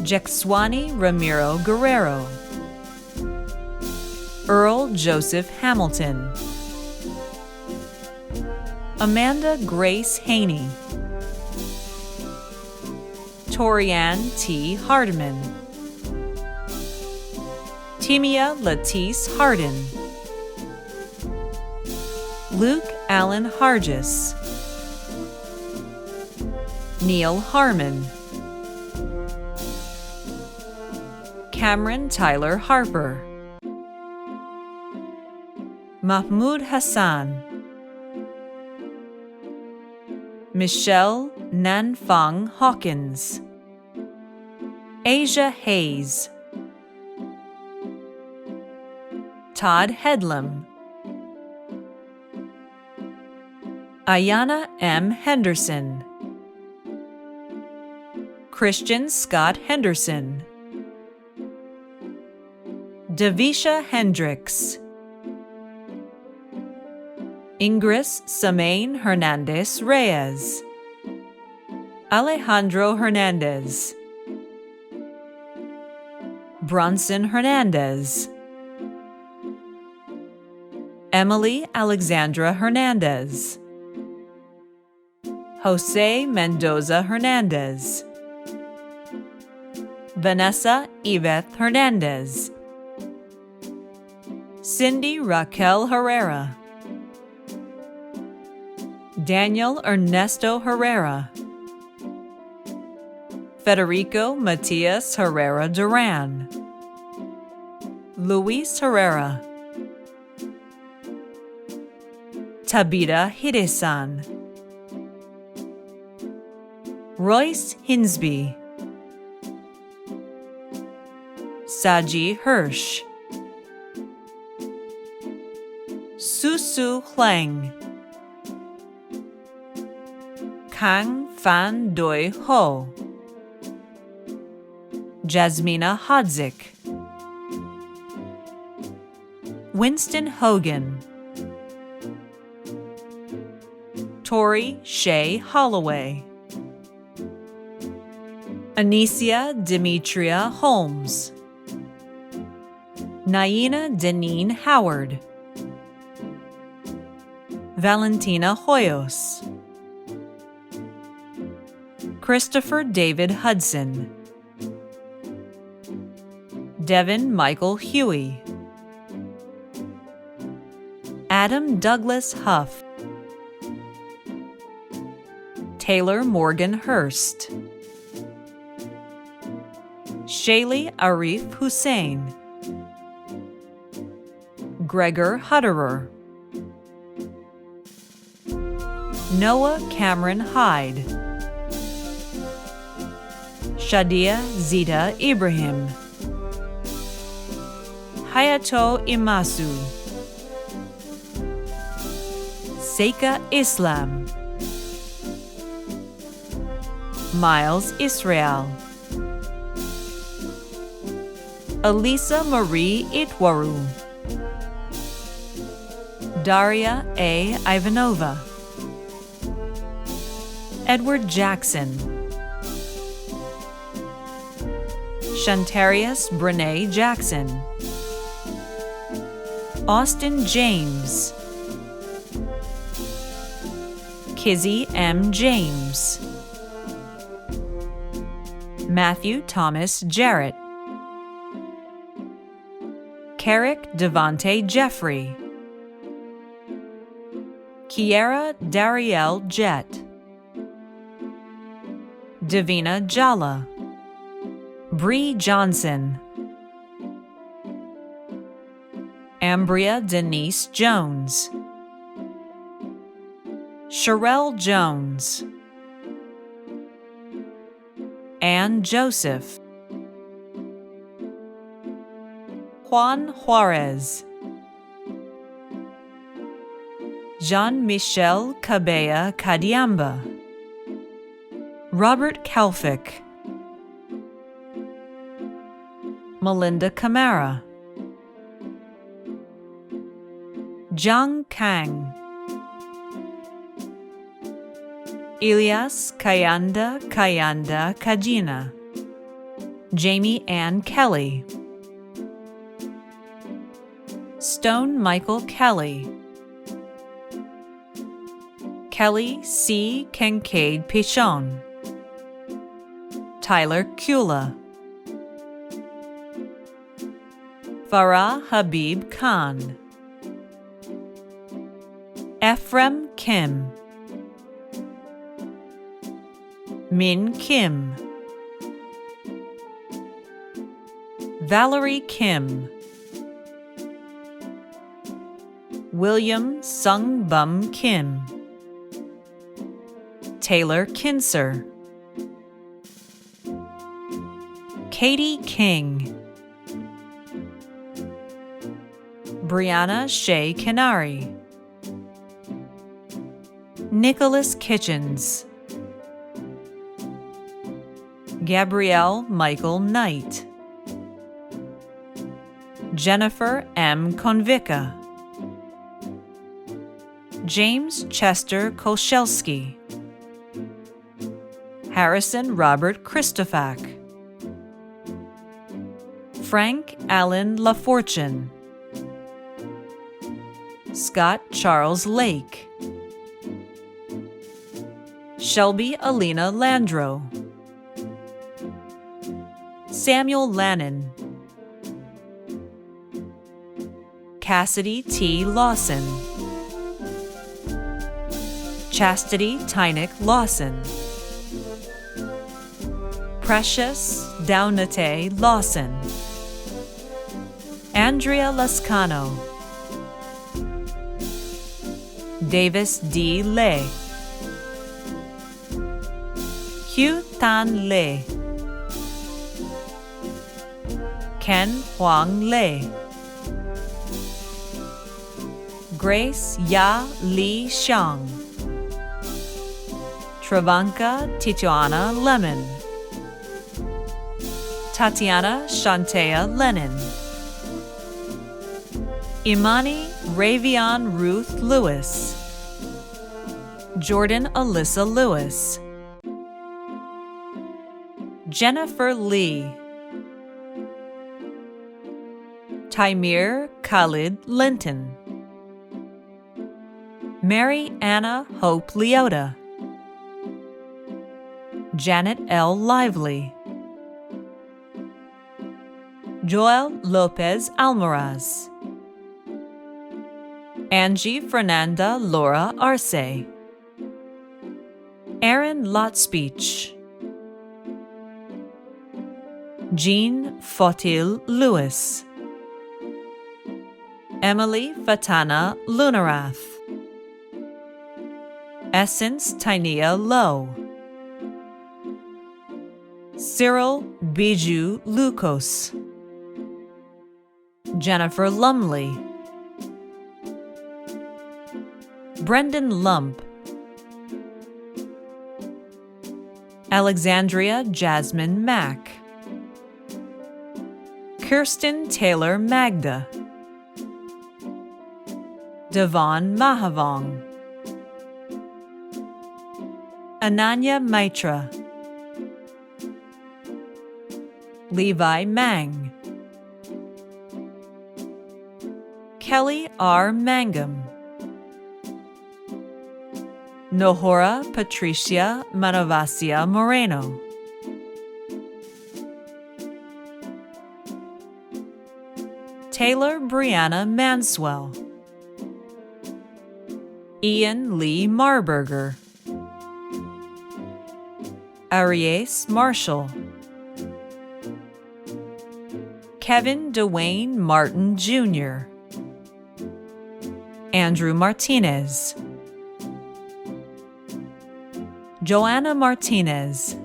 Jekswani Ramiro Guerrero, Earl Joseph Hamilton, Amanda Grace Haney, Torianne T. Hardiman, Timia Latisse Hardin, Luke Allen Hargis, Neil Harmon, Cameron Tyler Harper, Mahmoud Hassan, Michelle Nanfang Hawkins, Asia Hayes, Todd Headlam, Ayana M. Henderson, Christian Scott Henderson, Davisha Hendricks, Ingris Samain Hernandez Reyes, Alejandro Hernandez, Bronson Hernandez, Emily Alexandra Hernandez, Jose Mendoza Hernandez, Vanessa Yvette Hernandez, Cindy Raquel Herrera, Daniel Ernesto Herrera, Federico Matias Herrera Duran, Luis Herrera, Tabita Hidesan, Royce Hinsby, Saji Hirsch, Susu Huang, Kang Fan Doi Ho, Jasmina Hodzik, Winston Hogan, Tori Shea Holloway, Anicia Demetria Holmes, Naina Deneen Howard, Valentina Hoyos, Christopher David Hudson, Devin Michael Huey, Adam Douglas Huff, Taylor Morgan Hurst, Shaylee Arif Hussein, Gregor Hutterer, Noah Cameron Hyde, Shadia Zita Ibrahim, Hayato Imasu, Seika Islam, Miles Israel, Elisa Marie Itwaru, Daria A. Ivanova, Edward Jackson, Shantarius Brene Jackson, Austin James, Kizzy M. James, Matthew Thomas Jarrett, Carrick Devonte Jeffrey, Kiera Darielle Jett, Davina Jalla, Bree Johnson, Ambria Denise Jones, Sherelle Jones, Ann Joseph, Juan Juarez, Jean-Michel Cabella Kadiamba, Robert Kalfick, Melinda Camara, Zhang Kang, Ilyas Kayanda Kajina, Jamie Ann Kelly, Stone Michael Kelly, Kelly C. Kincaid Pichon, Tyler Kula, Farah Habib Khan, Ephraim Kim, Min Kim, Valerie Kim, William Sung Bum Kim, Taylor Kinser, Katie King, Brianna Shea Canary, Nicholas Kitchens, Gabrielle Michael Knight, Jennifer M. Konvicka, James Chester Kolshelski, Harrison Robert Christofak, Frank Allen LaFortune, Scott Charles Lake, Shelby Alina Landro, Samuel Lannon, Cassidy T. Lawson, Chastity Tynick Lawson, Precious Downate Lawson, Andrea Lascano, Davis D. Lay, Hugh Tan Lay, Ken Huang Lay, Grace Ya Li Xiang, Travanka Tituana Lemon, Tatiana Shantea Lennon, Imani Ravion Ruth Lewis. Jordan Alyssa Lewis. Jennifer Lee. Taimir Khalid Linton. Mary Anna Hope Leota. Janet L. Lively. Joel Lopez Almaraz. Angie Fernanda Laura Arce. Aaron Lotspeech. Jean Fotil Lewis. Emily Fatana Lunarath. Essence Tynia Lowe. Cyril Biju Lucas. Jennifer Lumley. Brendan Lump. Alexandria Jasmine Mack. Kirsten Taylor Magda. Devon Mahavong. Ananya Maitra. Levi Mang. Kelly R. Mangum. Nohora Patricia Manavasia Moreno. Taylor Brianna Manswell. Ian Lee Marburger. Aries Marshall. Kevin Dwayne Martin Jr. Andrew Martinez. Joanna Martinez.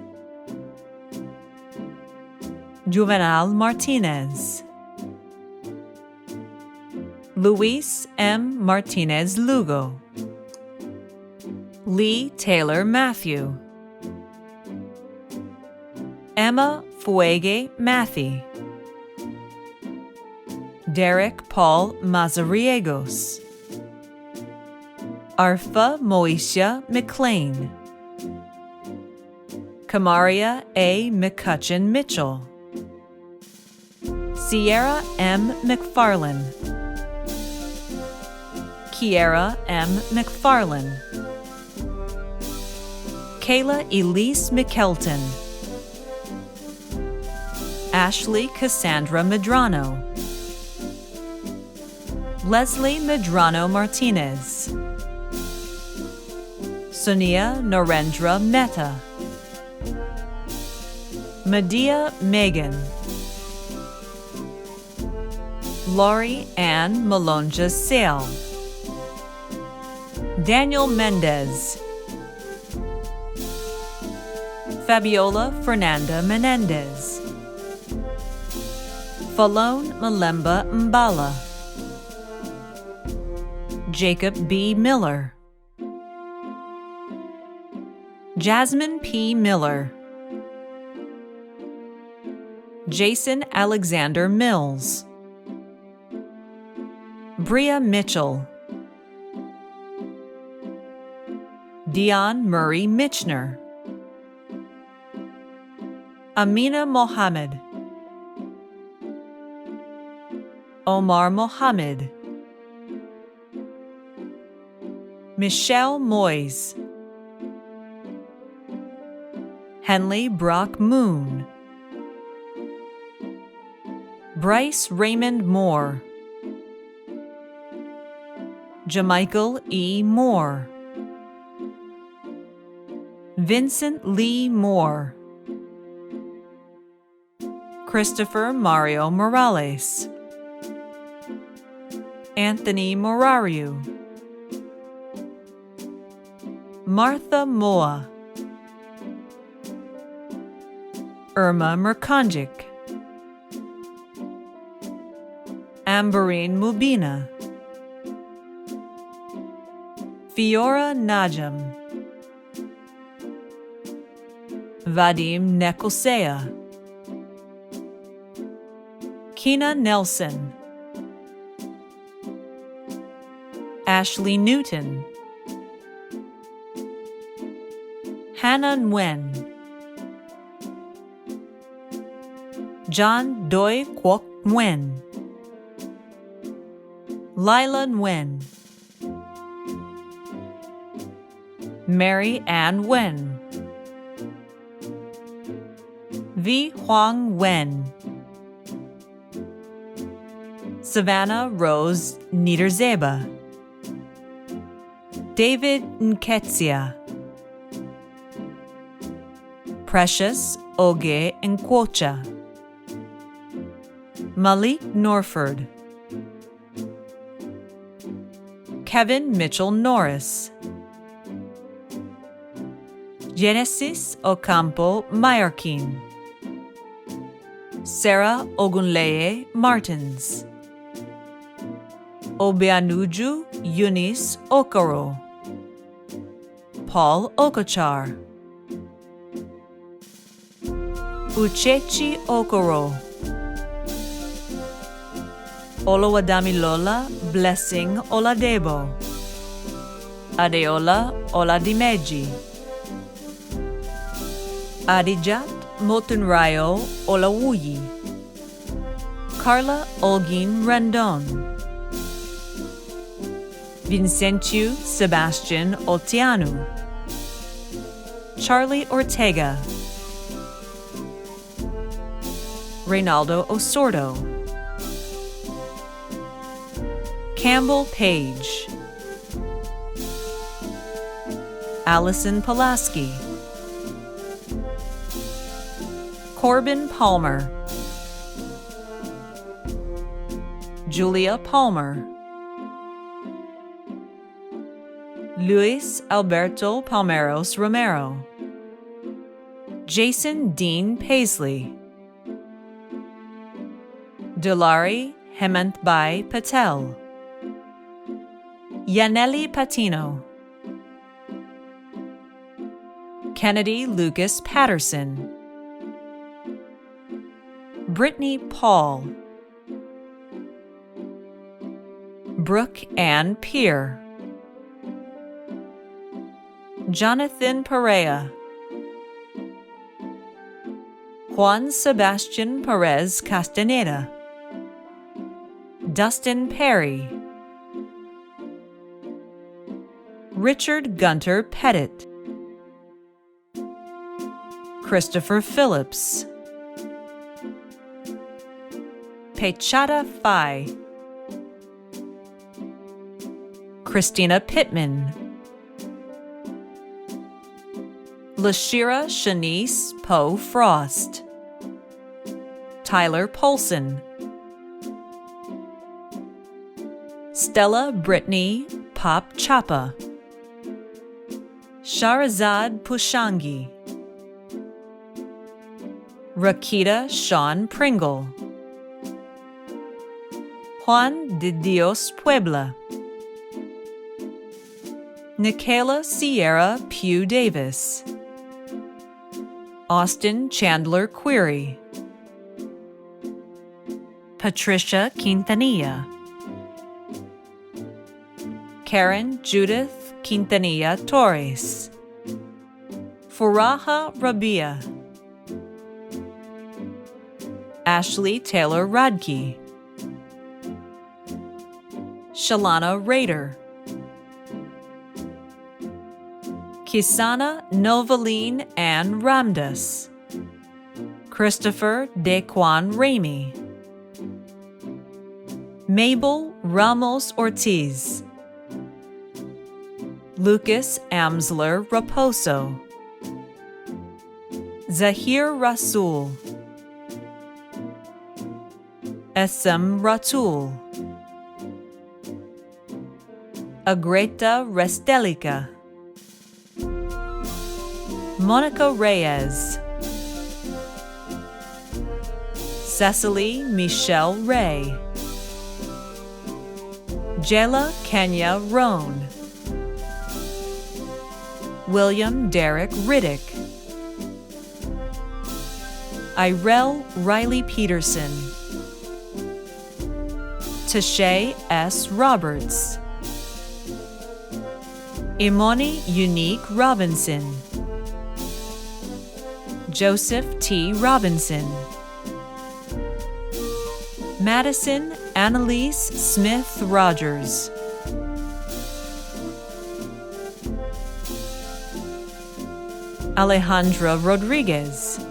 Juvenal Martinez. Luis M. Martinez Lugo. Lee Taylor Matthew. Emma Fuege Matthey. Derek Paul Mazariegos. Arfa Moesha McLean. Kamaria A. McCutcheon Mitchell. Sierra M. McFarlane. Kiera M. McFarlane. Kayla Elise McKelton. Ashley Cassandra Medrano. Leslie Medrano Martinez. Sonia Narendra Mehta. Medea Megan. Laurie Ann Malonja Sale. Daniel Mendez. Fabiola Fernanda Menendez. Falone Malemba Mbala. Jacob B. Miller. Jasmine P. Miller. Jason Alexander Mills. Bria Mitchell. Dion Murray Mitchner. Amina Mohammed. Omar Mohammed. Michelle Moyes. Henley Brock Moon. Bryce Raymond Moore. Jamichael E. Moore. Vincent Lee Moore. Christopher Mario Morales. Anthony Morariu. Martha Moa. Irma Merkonjic. Amberine Mubina. Fiora Najam. Vadim Nekosea. Kina Nelson. Ashley Newton, Hannah Nguyen, John Doi Quoc Nguyen, Lila Nguyen, Mary Ann Nguyen, Vi Huang Nguyen, Savannah Rose Niederzeba, David Nketsia, Precious Oge Nkwocha, Malik Norford, Kevin Mitchell Norris, Genesis Ocampo Mayarkin, Sarah Ogunleye Martins, Obianuju Eunice Okoro, Paul Okachar, Uchechi Okoro, Oluwadamilola Blessing Oladebo, Adeola Oladimeji, Adijat Motunrayo Olawuyi, Carla Olgin Rendon, Vincentiu Sebastian Otianu, Charlie Ortega, Reynaldo Osordo, Campbell Page, Allison Pulaski, Corbin Palmer, Julia Palmer, Luis Alberto Palmeros Romero, Jason Dean Paisley, Dulari Hemantbai Patel, Yaneli Patino, Kennedy Lucas Patterson, Brittany Paul, Brooke Ann Peer, Jonathan Perea, Juan Sebastian Perez Castaneda, Dustin Perry, Richard Gunter Pettit, Christopher Phillips, Pechata Phi, Christina Pittman, Lashira Shanice Poe Frost, Tyler Polson, Stella Brittany Pop Chapa, Sharazad Pushangi, Rakita Sean Pringle, Juan de Dios Puebla, Nikayla Sierra Pugh Davis, Austin Chandler Query, Patricia Quintanilla, Karen Judith Quintanilla Torres, Furaha Rabia, Ashley Taylor Radke, Shalana Rader, Kisana Novaline Ann Ramdas, Christopher Dequan Ramey, Mabel Ramos Ortiz, Lucas Amsler Raposo, Zahir Rasul, Esem Ratul, Agreta Restelica, Monica Reyes, Cecily Michelle Ray, Jela Kenya Roan, William Derek Riddick, Irel Riley Peterson, Tashay S. Roberts, Imoni Unique Robinson, Joseph T. Robinson, Madison Annalise Smith Rogers, Alejandra Rodriguez,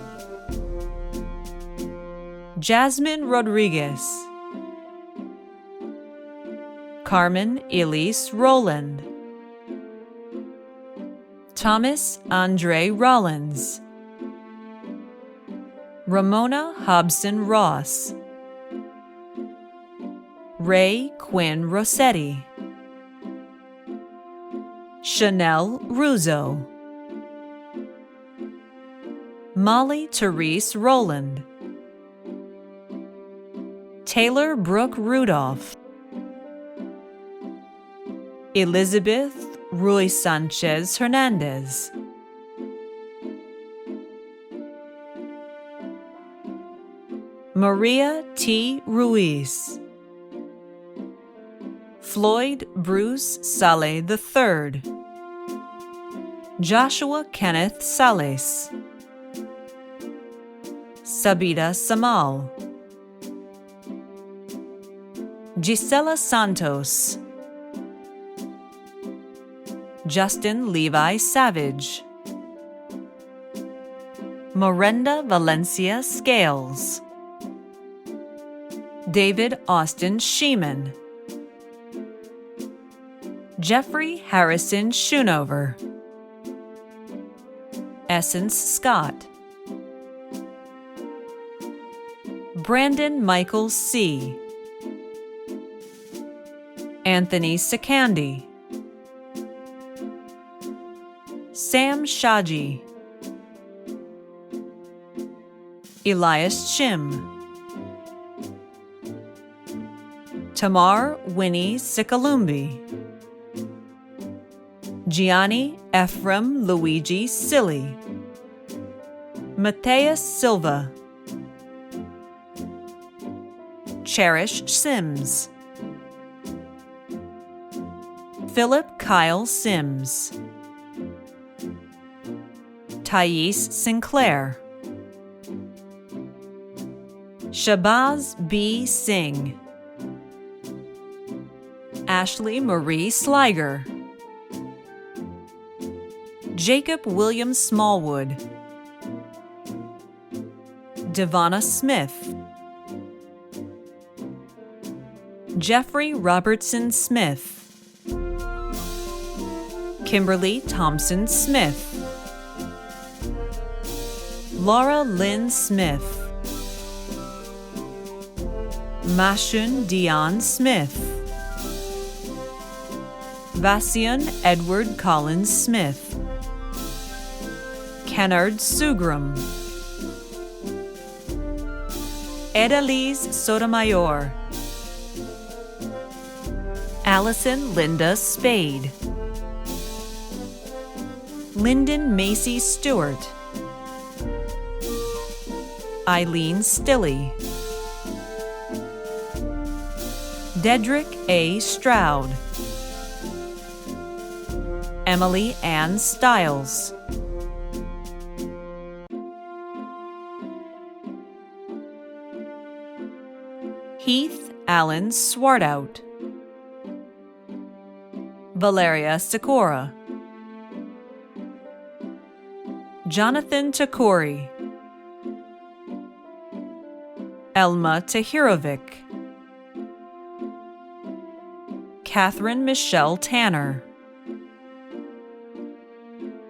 Jasmine Rodriguez, Carmen Elise Rowland, Thomas Andre Rollins, Ramona Hobson Ross, Ray Quinn Rossetti, Chanel Russo, Molly Therese Rowland, Taylor Brooke Rudolph, Elizabeth Rui Sanchez Hernandez, Maria T. Ruiz, Floyd Bruce Saleh III, Joshua Kenneth Sales, Sabita Samal, Gisela Santos, Justin Levi Savage, Miranda Valencia Scales, David Austin Sheeman, Jeffrey Harrison Schoonover, Essence Scott, Brandon Michael C., Anthony Sikandi, Sam Shaji, Elias Shim, Tamar Winnie Sikalumbi, Gianni Ephraim Luigi Silly, Mateus Silva, Cherish Sims, Philip Kyle Sims, Thais Sinclair, Shabazz B. Singh, Ashley Marie Sliger, Jacob William Smallwood, Devonna Smith, Jeffrey Robertson Smith, Kimberly Thompson Smith, Laura Lynn Smith, Mashun Dion Smith, Vassion Edward Collins Smith, Kennard Sugram, Edalise Sotomayor, Allison Linda Spade, Lyndon Macy Stewart, Eileen Stilley, Dedrick A. Stroud, Emily Ann Stiles, Heath Allen Swartout, Valeria Sikora, Jonathan Takori, Elma Tahirovic, Catherine Michelle Tanner,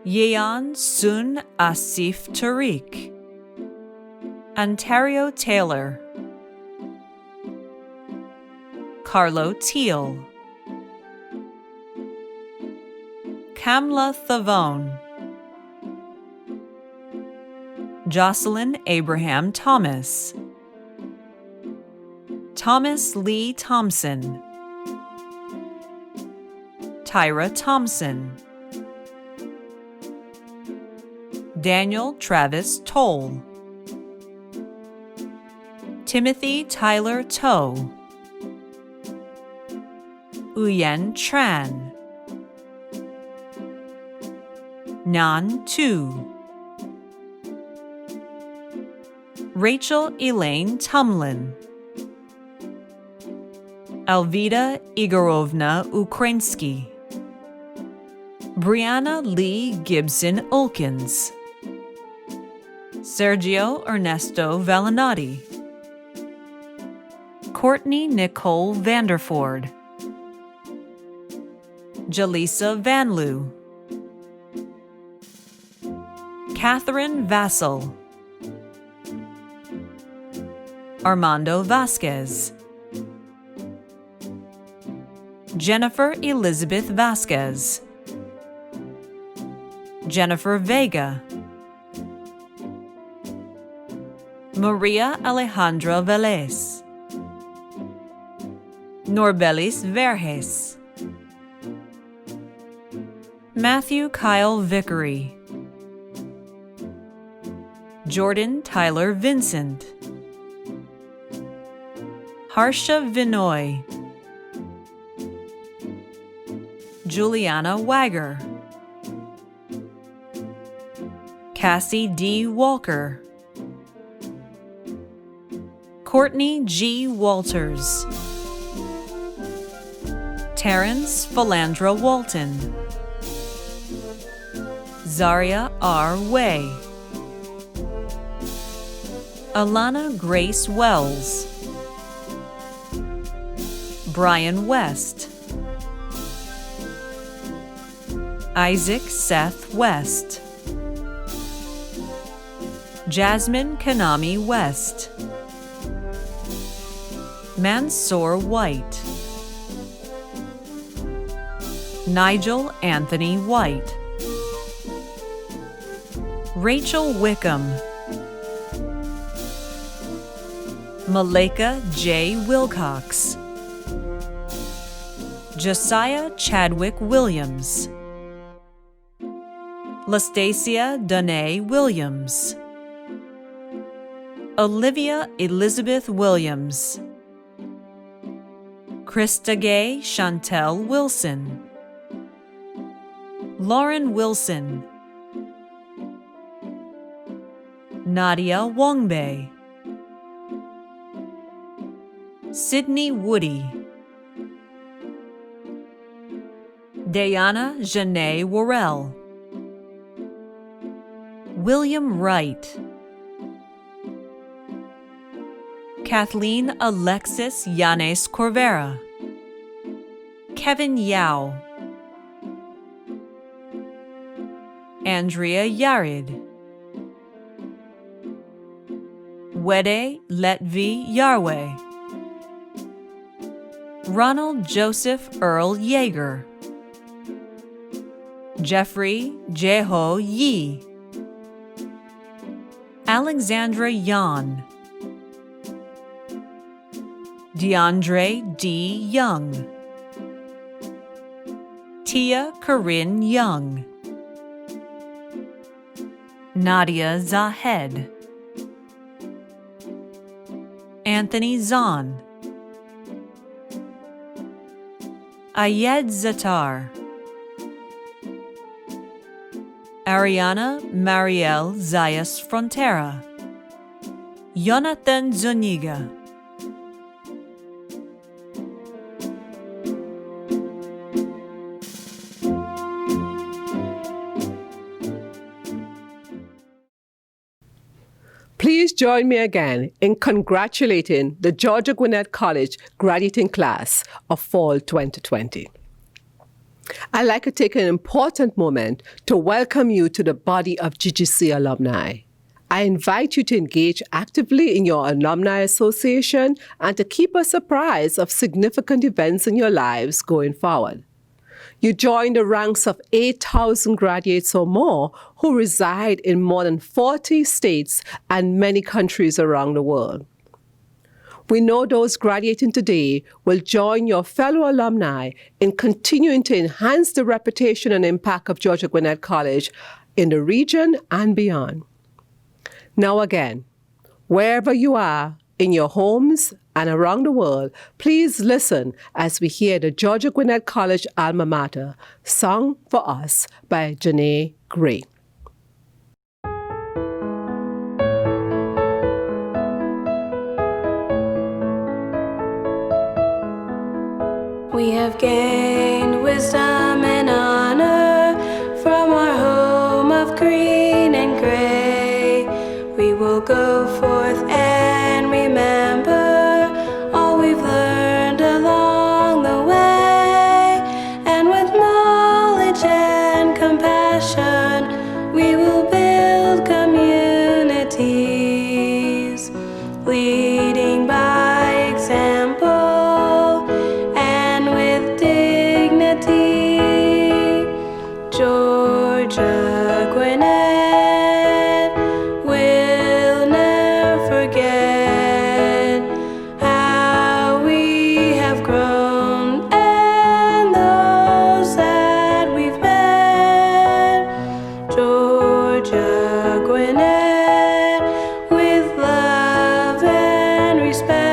Yeon Sun Asif Tariq, Ontario Taylor, Carlo Teal, Kamla Thavone, Jocelyn Abraham Thomas, Thomas Lee Thompson, Tyra Thompson, Daniel Travis Toll, Timothy Tyler Toe, Uyen Tran, Nhan Tu. Rachel Elaine Tumlin. Alvida Igorovna Ukrainsky. Brianna Lee Gibson Ulkins. Sergio Ernesto Valinati. Courtney Nicole Vanderford. Jalisa Vanloo. Catherine Vassell. Armando Vasquez. Jennifer Elizabeth Vasquez. Jennifer Vega. Maria Alejandra Velez. Norbelis Verges. Matthew Kyle Vickery. Jordan Tyler Vincent. Harsha Vinoy. Juliana Wagger. Cassie D. Walker. Courtney G. Walters. Terrence Philandra Walton. Zaria R. Way. Alana Grace Wells. Brian West. Isaac Seth West. Jasmine Kanami West. Mansoor White. Nigel Anthony White. Rachel Wickham. Malika J. Wilcox. Josiah Chadwick Williams. Lastacia Danae Williams. Olivia Elizabeth Williams. Krista Gay Chantel Wilson. Lauren Wilson. Nadia Wongbe. Sydney Woody. Diana Janae Worrell. William Wright. Kathleen Alexis Yanes Corvera. Kevin Yao. Andrea Yared. Wede Letvi Yarwe. Ronald Joseph Earl Yeager. Jeffrey Jeho Yi. Alexandra Yan. DeAndre D. Young. Tia Corinne Young. Nadia Zahed. Anthony Zahn. Ayed Zatar. Ariana Mariel Zayas Frontera. Jonathan Zuniga. Please join me again in congratulating the Georgia Gwinnett College graduating class of fall 2020. I'd like to take an important moment to welcome you to the body of GGC alumni. I invite you to engage actively in your alumni association and to keep us apprised of significant events in your lives going forward. You join the ranks of 8,000 graduates or more who reside in more than 40 states and many countries around the world. We know those graduating today will join your fellow alumni in continuing to enhance the reputation and impact of Georgia Gwinnett College in the region and beyond. Now again, wherever you are, in your homes and around the world, please listen as we hear the Georgia Gwinnett College alma mater sung for us by Janae Gray. We have gained wisdom and honor from our home of green and gray. We will go forth and remember all we've learned along the way, and with knowledge and compassion we will build communities, leading by example with dignity. Georgia, Gwinnett will never forget how we have grown and those that we've met. Georgia, Gwinnett with love and respect.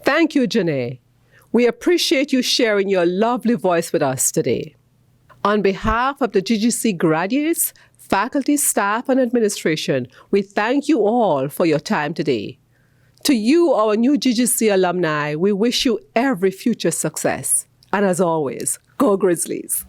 Thank you, Janae. We appreciate you sharing your lovely voice with us today. On behalf of the GGC graduates, faculty, staff, and administration, we thank you all for your time today. To you, our new GGC alumni, we wish you every future success. And as always, go Grizzlies!